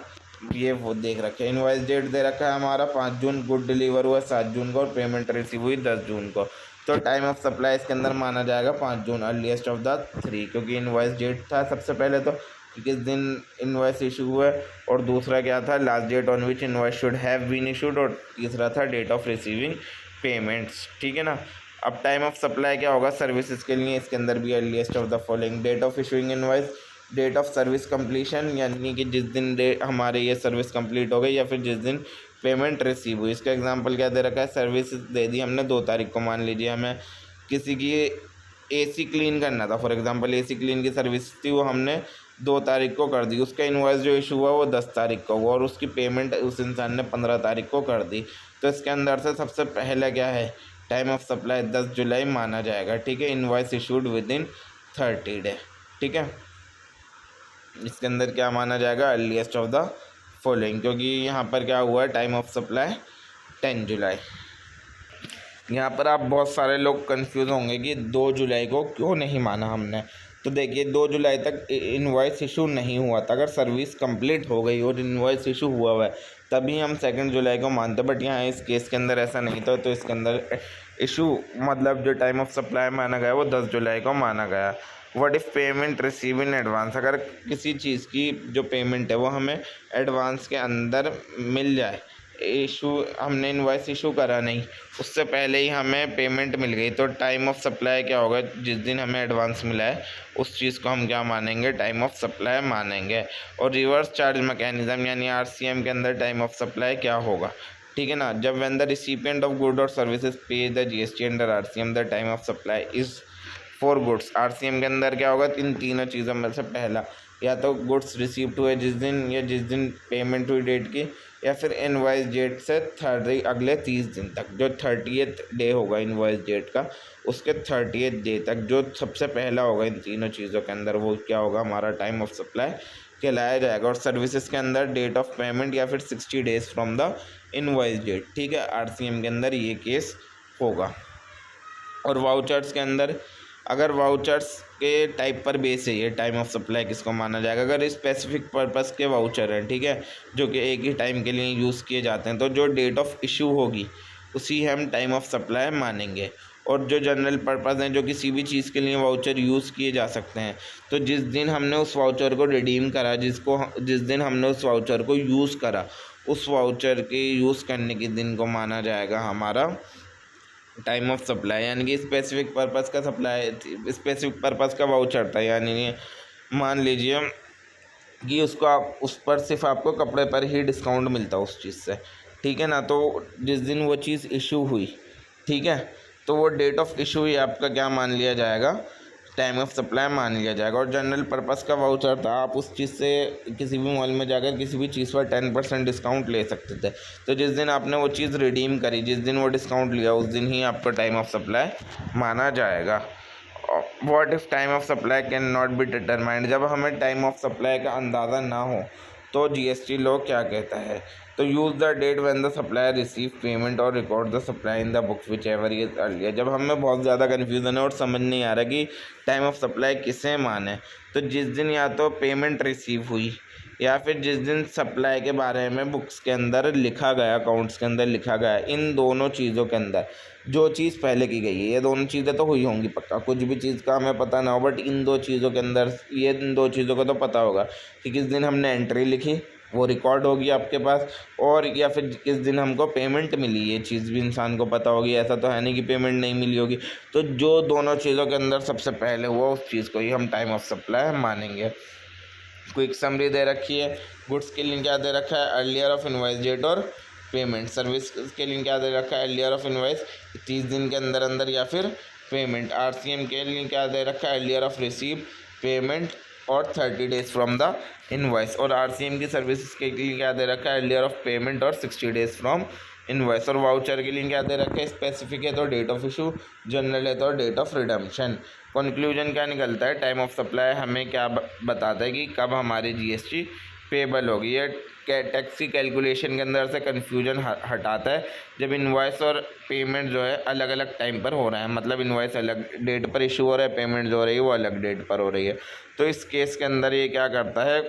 ये वो देख रखे हैं, इनवॉइस डेट दे रखा है हमारा 5 जून, गुड डिलीवर हुआ 7 जून को और पेमेंट रिसीव हुई 10 जून को, तो टाइम ऑफ सप्लाई इसके अंदर माना जाएगा 5 जून, अर्लीस्ट ऑफ द 3, क्योंकि इनवॉइस डेट था सबसे पहले तो किस दिन इनवॉइस इशू हुआ, और दूसरा क्या था? Last date on which invoice should have been issued, और तीसरा था डेट ऑफ रिसीविंग पेमेंट्स, ठीक है ना। अब टाइम ऑफ सप्लाई क्या होगा सर्विसेज के लिए, इसके अंदर भी earliest of the following, date of issuing invoice, date of service completion, यानी कि जिस दिन हमारे ये सर्विस कंप्लीट हो गई या फिर जिस दिन पेमेंट रिसीव हुई। इसका एग्जांपल क्या दे रखा है, सर्विस दे दी हमने 2 तारीख को, मान लीजिए हमें किसी की एसी क्लीन करना था, फॉर एग्जांपल एसी क्लीन की सर्विस थी, वो हमने 2 तारीख को कर दी, उसका इनवॉइस जो इशू हुआ वो 10 तारीख को हुआ और उसकी पेमेंट उस इंसान ने 15 तारीख को कर दी। तो इसके अंदर से सबसे पहले क्या है, टाइम ऑफ सप्लाई 10 जुलाई माना जाएगा, ठीक है। Invoice issued with in 30 day, ठीक है। इसके अंदर क्या माना जाएगा, अर्लीस्ट ऑफ द फॉलोइंग, क्योंकि यहाँ पर क्या हुआ है, टाइम ऑफ सप्लाई 10 जुलाई। यहाँ पर आप बहुत सारे लोग कंफ्यूज होंगे कि 2 जुलाई को क्यों नहीं माना हमने। तो देखिए 2 जुलाई तक इनवॉइस इशू नहीं हुआ था, अगर सर्विस कंप्लीट हो गई और इनवॉइस इशू हुआ है तभी हम 2 जुलाई को मानते, बट यहाँ इस केस के अंदर ऐसा नहीं था। तो इसके अंदर इशू मतलब जो टाइम ऑफ सप्लाई माना गया वो 10 जुलाई को माना गया। What if payment receive in advance, अगर किसी चीज़ की जो पेमेंट है वो हमें एडवांस के अंदर मिल जाए, इशू हमने इनवॉइस इशू करा नहीं, उससे पहले ही हमें पेमेंट मिल गई, तो टाइम ऑफ सप्लाई क्या होगा, जिस दिन हमें एडवांस मिला है उस चीज़ को हम क्या मानेंगे, टाइम ऑफ सप्लाई मानेंगे। और रिवर्स चार्ज मैकेनिज्म यानी आरसीएम के अंदर टाइम ऑफ सप्लाई क्या होगा, ठीक है ना, जब when the recipient of good और सर्विसेज पे the GST under RCM the time of supply is for goods. RCM के अंदर क्या होगा, इन तीनों चीज़ों में से पहला, या तो गुड्स रिसीव्ड हुए जिस दिन या जिस दिन पेमेंट हुई डेट की, या फिर इनवॉइस डेट से अगले 30 दिन तक, जो 30th डे होगा इनवॉइस डेट का उसके 30th डे तक जो सबसे पहला होगा इन तीनों चीज़ों के अंदर, वो क्या होगा, हमारा टाइम ऑफ सप्लाई कहलाया जाएगा। और सर्विसेज के अंदर डेट ऑफ पेमेंट या फिर 60 days from the invoice date, ठीक है। आरसीएम के अंदर ये केस होगा। और वाउचर्स के अंदर, अगर वाउचर्स के टाइप पर बेस है ये टाइम ऑफ सप्लाई किसको माना जाएगा, अगर स्पेसिफिक पर्पस के वाउचर हैं, ठीक है, जो कि एक ही टाइम के लिए यूज़ किए जाते हैं, तो जो डेट ऑफ इशू होगी उसी हम टाइम ऑफ सप्लाई मानेंगे। और जो जनरल पर्पस हैं, जो किसी भी चीज़ के लिए वाउचर यूज़ किए जा सकते हैं, तो जिस दिन हमने उस वाउचर को रिडीम करा, जिस दिन हमने उस वाउचर को यूज़ करा, उस वाउचर के यूज़ करने के दिन को माना जाएगा हमारा टाइम ऑफ सप्लाई। यानी कि स्पेसिफिक पर्पस का सप्लाई, स्पेसिफिक पर्पस का वाउचर था, यानी मान लीजिए कि उसको आप उस पर सिर्फ आपको कपड़े पर ही डिस्काउंट मिलता उस चीज़ से, ठीक है ना। तो जिस दिन वो चीज़ इशू हुई, ठीक है, तो वो डेट ऑफ इशू ही आपका क्या मान लिया जाएगा, टाइम ऑफ सप्लाई मान लिया जाएगा। और जनरल पर्पस का वाउचर था, आप उस चीज़ से किसी भी मॉल में जाकर किसी भी चीज़ पर 10% डिस्काउंट ले सकते थे। तो जिस दिन आपने वो चीज़ रिडीम करी, जिस दिन वो डिस्काउंट लिया, उस दिन ही आपका टाइम ऑफ सप्लाई माना जाएगा। What if time of supply can not be determined, जब हमें टाइम ऑफ सप्लाई का अंदाज़ा ना हो तो जीएसटी लॉ क्या कहता है, तो use the date when the supplier receive payment और record the supply in the books which ever is earlier. जब हमें बहुत ज़्यादा कन्फ्यूज़न है और समझ नहीं आ रहा कि टाइम ऑफ सप्लाई किसे माने, तो जिस दिन या तो पेमेंट रिसीव हुई या फिर जिस दिन सप्लाई के बारे में बुक्स के अंदर लिखा गया, अकाउंट्स के अंदर लिखा गया, इन दोनों चीज़ों के अंदर जो चीज़ पहले की गई है, ये दोनों चीज़ें तो हुई होंगी पक्का, कुछ भी चीज़ का हमें पता ना हो, बट इन 2 चीज़ों के अंदर, ये इन 2 चीज़ों का तो पता होगा कि किस दिन हमने एंट्री लिखी, वो रिकॉर्ड होगी आपके पास, और या फिर किस दिन हमको पेमेंट मिली, ये चीज़ भी इंसान को पता होगी। ऐसा तो है नहीं कि पेमेंट नहीं मिली होगी। तो जो दोनों चीज़ों के अंदर सबसे पहले हुआ उस चीज़ को ही हम टाइम ऑफ सप्लाई मानेंगे। क्विक समरी दे रखी है, गुड्स के लिए क्या दे रखा है, अर्लियर ऑफ इनवॉइस डेट और पेमेंट। सर्विस के लिए क्या दे रखा है, अर्लियर ऑफ इनवॉइस 30 दिन के अंदर अंदर या फिर पेमेंट। आरसीएम के लिए क्या दे रखा है, अर्लियर ऑफ रिसीव पेमेंट और 30 डेज फ्रॉम द इनवॉइस। और आरसीएम की सर्विसेज के लिए क्या दे रखा है, अर्लियर ऑफ पेमेंट और 60 डेज फ्रॉम इनवॉइस। और वाउचर के लिए क्या दे रखा है, स्पेसिफिक है तो डेट ऑफ इशू, जनरल है तो डेट ऑफ रिडम्पशन। कंक्लूजन क्या निकलता है, टाइम ऑफ सप्लाई हमें क्या बताता है कि कब हमारी जीएसटी पेबल होगी। ये टैक्स की कैलकुलेशन के अंदर से कन्फ्यूजन हटाता है जब इनवॉइस और पेमेंट जो है अलग अलग टाइम पर हो रहा है, मतलब इनवॉइस अलग डेट पर इशू हो रहा है, पेमेंट जो हो रही है वो अलग डेट पर हो रही है। तो इस केस के अंदर ये क्या करता है,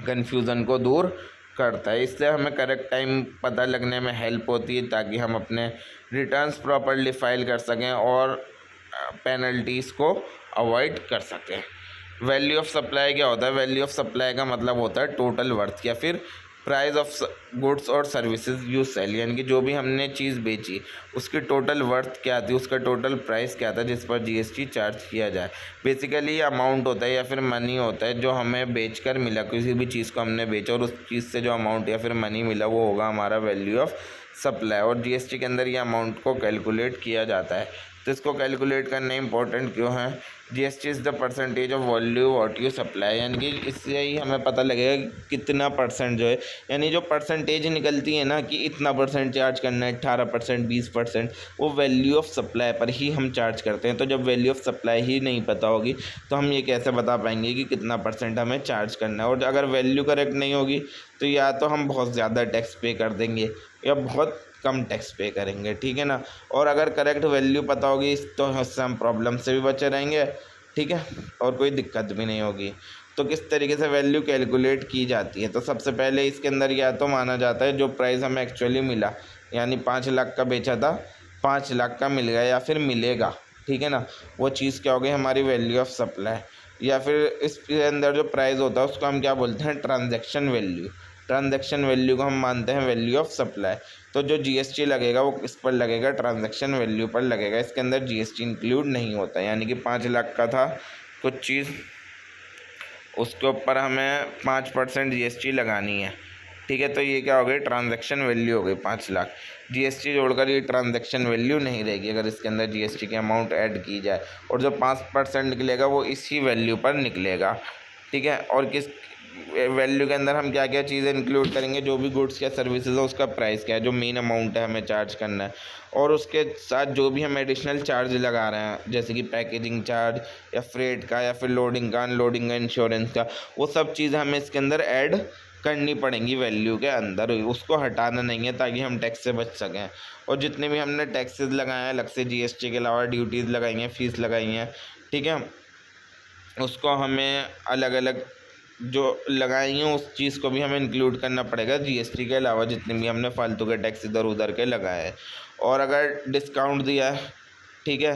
कन्फ्यूज़न को दूर करता है। इससे हमें करेक्ट टाइम पता लगने में हेल्प होती है ताकि हम अपने रिटर्न्स प्रॉपर्ली फाइल कर सकें और पेनल्टीज़ को अवॉइड कर सकें। वैल्यू ऑफ सप्लाई क्या होता है, वैल्यू ऑफ सप्लाई का मतलब होता है टोटल वर्थ या फिर प्राइस ऑफ गुड्स और सर्विसेज यू सेल, यानी कि जो भी हमने चीज़ बेची उसकी टोटल वर्थ क्या थी, उसका टोटल प्राइस क्या था जिस पर जीएसटी चार्ज किया जाए। बेसिकली ये अमाउंट होता है या फिर मनी होता है जो हमें बेचकर मिला, किसी भी चीज़ को हमने बेचा और उस चीज़ से जो अमाउंट या फिर मनी मिला वो होगा हमारा वैल्यू ऑफ सप्लाई। और जीएसटी के अंदर ये अमाउंट को कैलकुलेट किया जाता है। तो इसको कैलकुलेट करना इंपॉर्टेंट क्यों है? GST is the percentage of value what you supply, यानी कि इससे ही हमें पता लगेगा कि कितना परसेंट जो है, यानी जो परसेंटेज निकलती है ना कि इतना परसेंट चार्ज करना है, 18%, 20%, वो वैल्यू ऑफ सप्लाई पर ही हम चार्ज करते हैं। तो जब वैल्यू ऑफ सप्लाई ही नहीं पता होगी तो हम ये कैसे बता पाएंगे कि कितना परसेंट हमें चार्ज करना है। और अगर वैल्यू करेक्ट नहीं होगी तो या तो हम बहुत ज़्यादा टैक्स पे कर देंगे या बहुत कम टैक्स पे करेंगे, ठीक है ना। और अगर करेक्ट वैल्यू पता होगी तो उससे हम प्रॉब्लम से भी बचे रहेंगे, ठीक है, और कोई दिक्कत भी नहीं होगी। तो किस तरीके से वैल्यू कैलकुलेट की जाती है? तो सबसे पहले इसके अंदर या तो माना जाता है जो प्राइस हमें एक्चुअली मिला, यानी 5 लाख का बेचा था, 5 लाख का मिल गया या फिर मिलेगा, ठीक है ना, वो चीज़ क्या हो गई हमारी वैल्यू ऑफ सप्लाई। या फिर इसके अंदर जो प्राइस होता है उसको हम क्या बोलते हैं? Transaction value. ट्रांजैक्शन वैल्यू को हम मानते हैं वैल्यू ऑफ सप्लाई। तो जो जीएसटी लगेगा वो किस पर लगेगा? ट्रांजैक्शन वैल्यू पर लगेगा। इसके अंदर जीएसटी इंक्लूड नहीं होता, यानी कि 5 लाख का था कुछ चीज़, उसके ऊपर हमें 5% जीएसटी लगानी है, ठीक है। तो ये क्या हो गई? ट्रांजैक्शन वैल्यू हो गई 5 लाख। जीएसटी जोड़कर ये ट्रांजैक्शन वैल्यू नहीं रहेगी अगर इसके अंदर जीएसटी की अमाउंट ऐड की जाए। और जो 5% निकलेगा वो इसी वैल्यू पर निकलेगा, ठीक है। और किस वैल्यू के अंदर हम क्या क्या चीज़ें इंक्लूड करेंगे? जो भी गुड्स या सर्विसेज है उसका प्राइस क्या है, जो मेन अमाउंट है हमें चार्ज करना है, और उसके साथ जो भी हम एडिशनल चार्ज लगा रहे हैं जैसे कि पैकेजिंग चार्ज या फ्रेट का या फिर लोडिंग का, अनलोडिंग का, इंश्योरेंस का, वो सब चीज़ें हमें इसके अंदर ऐड करनी पड़ेंगी वैल्यू के अंदर। उसको हटाना नहीं है ताकि हम टैक्स से बच सकें। और जितने भी हमने टैक्सेस लगाए हैं अलग से जीएसटी के अलावा, ड्यूटीज़ लगाई हैं, फीस लगाई हैं, ठीक है, उसको हमें अलग अलग जो लगाई हैं उस चीज़ को भी हमें इंक्लूड करना पड़ेगा जीएसटी के अलावा, जितने भी हमने फालतू के टैक्स इधर उधर के लगाए हैं। और अगर डिस्काउंट दिया है, ठीक है,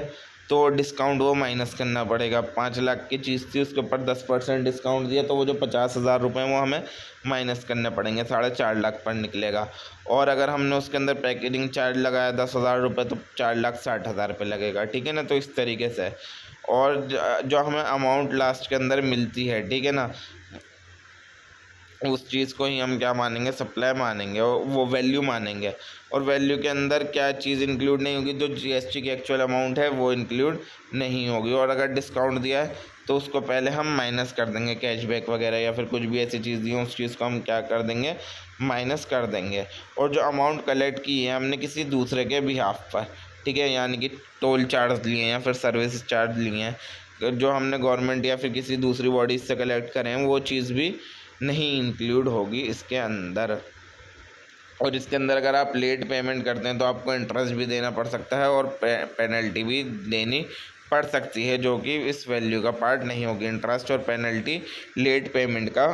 तो डिस्काउंट वो माइनस करना पड़ेगा। 5 लाख की चीज़ थी उसके ऊपर 10% डिस्काउंट दिया तो वो जो 50,000 रुपये वो हमें माइनस करने पड़ेंगे, 4.5 लाख पर निकलेगा। और अगर हमने उसके अंदर पैकेजिंग चार्ज लगाया 10,000 रुपये तो 4,60,000 पे लगेगा, ठीक है ना। तो इस तरीके से, और जो हमें अमाउंट लास्ट के अंदर मिलती है, ठीक है ना, उस चीज़ को ही हम क्या मानेंगे? सप्लाई मानेंगे, और वो वैल्यू मानेंगे। और वैल्यू के अंदर क्या चीज़ इंक्लूड नहीं होगी? जो जीएसटी की एक्चुअल अमाउंट है वो इंक्लूड नहीं होगी। और अगर डिस्काउंट दिया है तो उसको पहले हम माइनस कर देंगे, कैशबैक वगैरह या फिर कुछ भी ऐसी चीज़ दी हो उस चीज़ को हम क्या कर देंगे? माइनस कर देंगे। और जो अमाउंट कलेक्ट की है हमने किसी दूसरे के बिहाफ पर, ठीक है, यानी कि टोल चार्ज लिए हैं या फिर सर्विस चार्ज लिए हैं जो हमने गवर्नमेंट या फिर किसी दूसरी बॉडीज से कलेक्ट करें हैं, वो चीज़ भी नहीं इंक्लूड होगी इसके अंदर। और इसके अंदर अगर आप लेट पेमेंट करते हैं तो आपको इंटरेस्ट भी देना पड़ सकता है और पेनल्टी भी देनी पड़ सकती है, जो कि इस वैल्यू का पार्ट नहीं होगी। इंटरेस्ट और पेनल्टी लेट पेमेंट का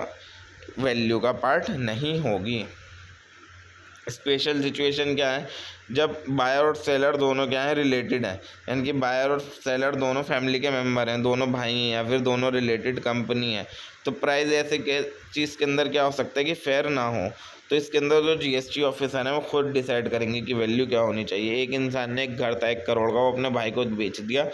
वैल्यू का पार्ट नहीं होगी। स्पेशल सिचुएशन क्या है? जब बायर और सेलर दोनों क्या है? रिलेटेड है, यानी कि बायर और सेलर दोनों फैमिली के मेंबर हैं, दोनों भाई हैं या फिर दोनों रिलेटेड कंपनी है। तो प्राइस ऐसे के चीज़ के अंदर क्या हो सकता है कि फेयर ना हो। तो इसके अंदर जो जीएसटी ऑफिसर है वो खुद डिसाइड करेंगे कि वैल्यू क्या होनी चाहिए। एक इंसान ने एक घर था 1 करोड़ का, वो अपने भाई को बेच दिया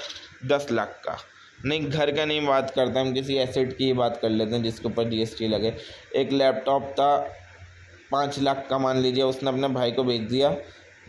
10 लाख का। नहीं, घर का नहीं बात करते, हम किसी एसेट की ही बात कर लेते हैं जिसके ऊपर जीएसटी लगे। एक लैपटॉप था 5 लाख का, मान लीजिए, उसने अपने भाई को बेच दिया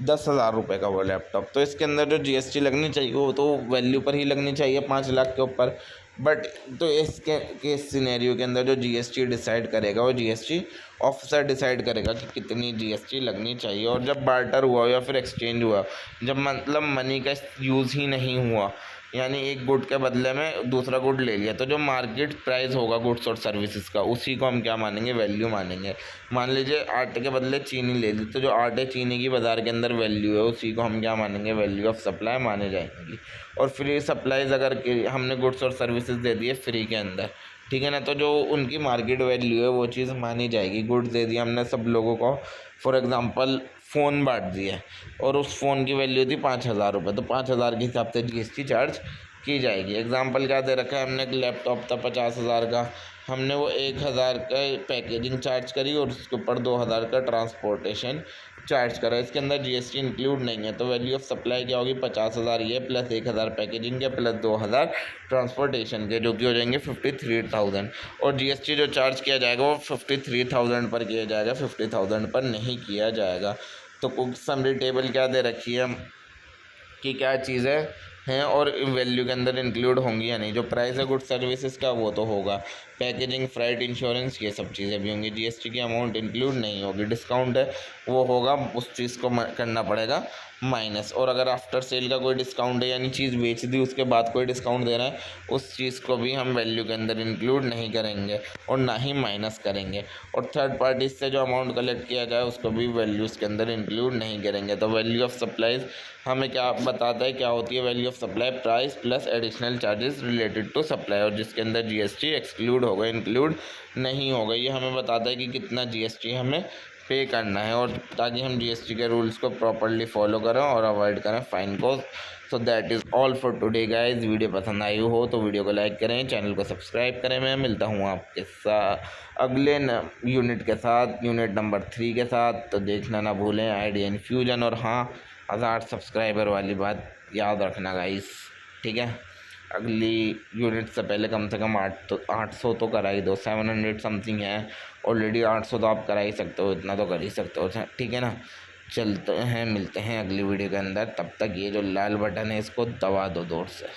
10,000 रुपये का वो लैपटॉप। तो इसके अंदर जो जीएसटी लगनी चाहिए वो तो वैल्यू पर ही लगनी चाहिए 5 लाख के ऊपर। बट तो इस सिनेरियो के अंदर जो जीएसटी डिसाइड करेगा वो जीएसटी ऑफिसर डिसाइड करेगा कि कितनी जीएसटी लगनी चाहिए। और जब बार्टर हुआ या फिर एक्सचेंज हुआ, जब मतलब मनी का यूज़ ही नहीं हुआ, यानी एक गुड के बदले में दूसरा गुड ले लिया, तो जो मार्केट प्राइस होगा गुड्स और सर्विसेज का उसी को हम क्या मानेंगे? वैल्यू मानेंगे। मान लीजिए आटे के बदले चीनी ले ली, तो जो आटे चीनी की बाज़ार के अंदर वैल्यू है उसी को हम क्या मानेंगे? वैल्यू ऑफ सप्लाई माने जाएंगी। और फ्री सप्लाईज अगर हमने गुड्स और सर्विसेज दे दिए फ्री के अंदर, ठीक है ना, तो जो उनकी मार्केट वैल्यू है वो चीज़ मानी जाएगी। गुड्स दे दिया हमने सब लोगों को, फॉर एग्ज़ाम्पल फ़ोन बांट दिया और उस फ़ोन की वैल्यू थी 5,000 रुपये, तो 5,000 के हिसाब से जीएसटी चार्ज की जाएगी। एग्जाम्पल क्या दे रखा है हमने? लैपटॉप था 50,000 का, हमने वो 1000 का पैकेजिंग चार्ज करी और उसके ऊपर 2000 का ट्रांसपोर्टेशन चार्ज करा। इसके अंदर जीएसटी इंक्लूड नहीं है, तो वैल्यू ऑफ सप्लाई क्या होगी, 50,000 ये प्लस 1000 पैकेजिंग के प्लस 2000 ट्रांसपोर्टेशन के, जो कि हो जाएंगे 53,000। और जीएसटी जो चार्ज किया जाएगा वो 53,000 पर किया जाएगा, 50,000 पर नहीं किया जाएगा। तो कुछ समरी टेबल क्या दे रखी है कि क्या चीज़ें हैं और वैल्यू के अंदर इंक्लूड होंगी या नहीं। जो प्राइस है गुड सर्विसेज का वो तो होगा, पैकेजिंग, फ्राइट, इंश्योरेंस, ये सब चीज़ें भी होंगी। जीएसटी की अमाउंट इंक्लूड नहीं होगी। डिस्काउंट है वो होगा, उस चीज़ को करना पड़ेगा माइनस। और अगर आफ्टर सेल का कोई डिस्काउंट है, यानी चीज़ बेच दी उसके बाद कोई डिस्काउंट दे रहा है, उस चीज़ को भी हम वैल्यू के अंदर इंक्लूड नहीं करेंगे और ना ही माइनस करेंगे। और थर्ड पार्टी से जो अमाउंट कलेक्ट किया जाए उसको भी वैल्यूज़ के अंदर इंक्लूड नहीं करेंगे। तो वैल्यू ऑफ सप्लाईज हमें क्या बताता है, क्या होती है value of supply, price plus additional charges related to supply, और जिसके अंदर जीएसटी एक्सक्लूड होगा, इंक्लूड नहीं होगा। ये हमें बताता है कि कितना जीएसटी हमें पे करना है, और ताकि हम जीएसटी के रूल्स को प्रॉपर्ली फॉलो करें और अवॉइड करें फाइन को। So that is all for today guys. Video पसंद आई हो तो वीडियो को लाइक करें, चैनल को सब्सक्राइब करें। मैं मिलता हूँ आपके साथ अगले यूनिट के साथ, यूनिट नंबर 3 के साथ। तो देखना ना भूलें आइडियन फ्यूजन। और हाँ, 1000 सब्सक्राइबर वाली बात याद रखना गाइस, ठीक है। अगली यूनिट से पहले कम से कम 800 तो करा ही दो। 700 समथिंग है ऑलरेडी, 800 तो आप करा ही सकते हो, इतना तो कर ही सकते हो, ठीक है ना। चलते हैं, मिलते हैं अगली वीडियो के अंदर। तब तक ये जो लाल बटन है इसको दबा दो जोर से।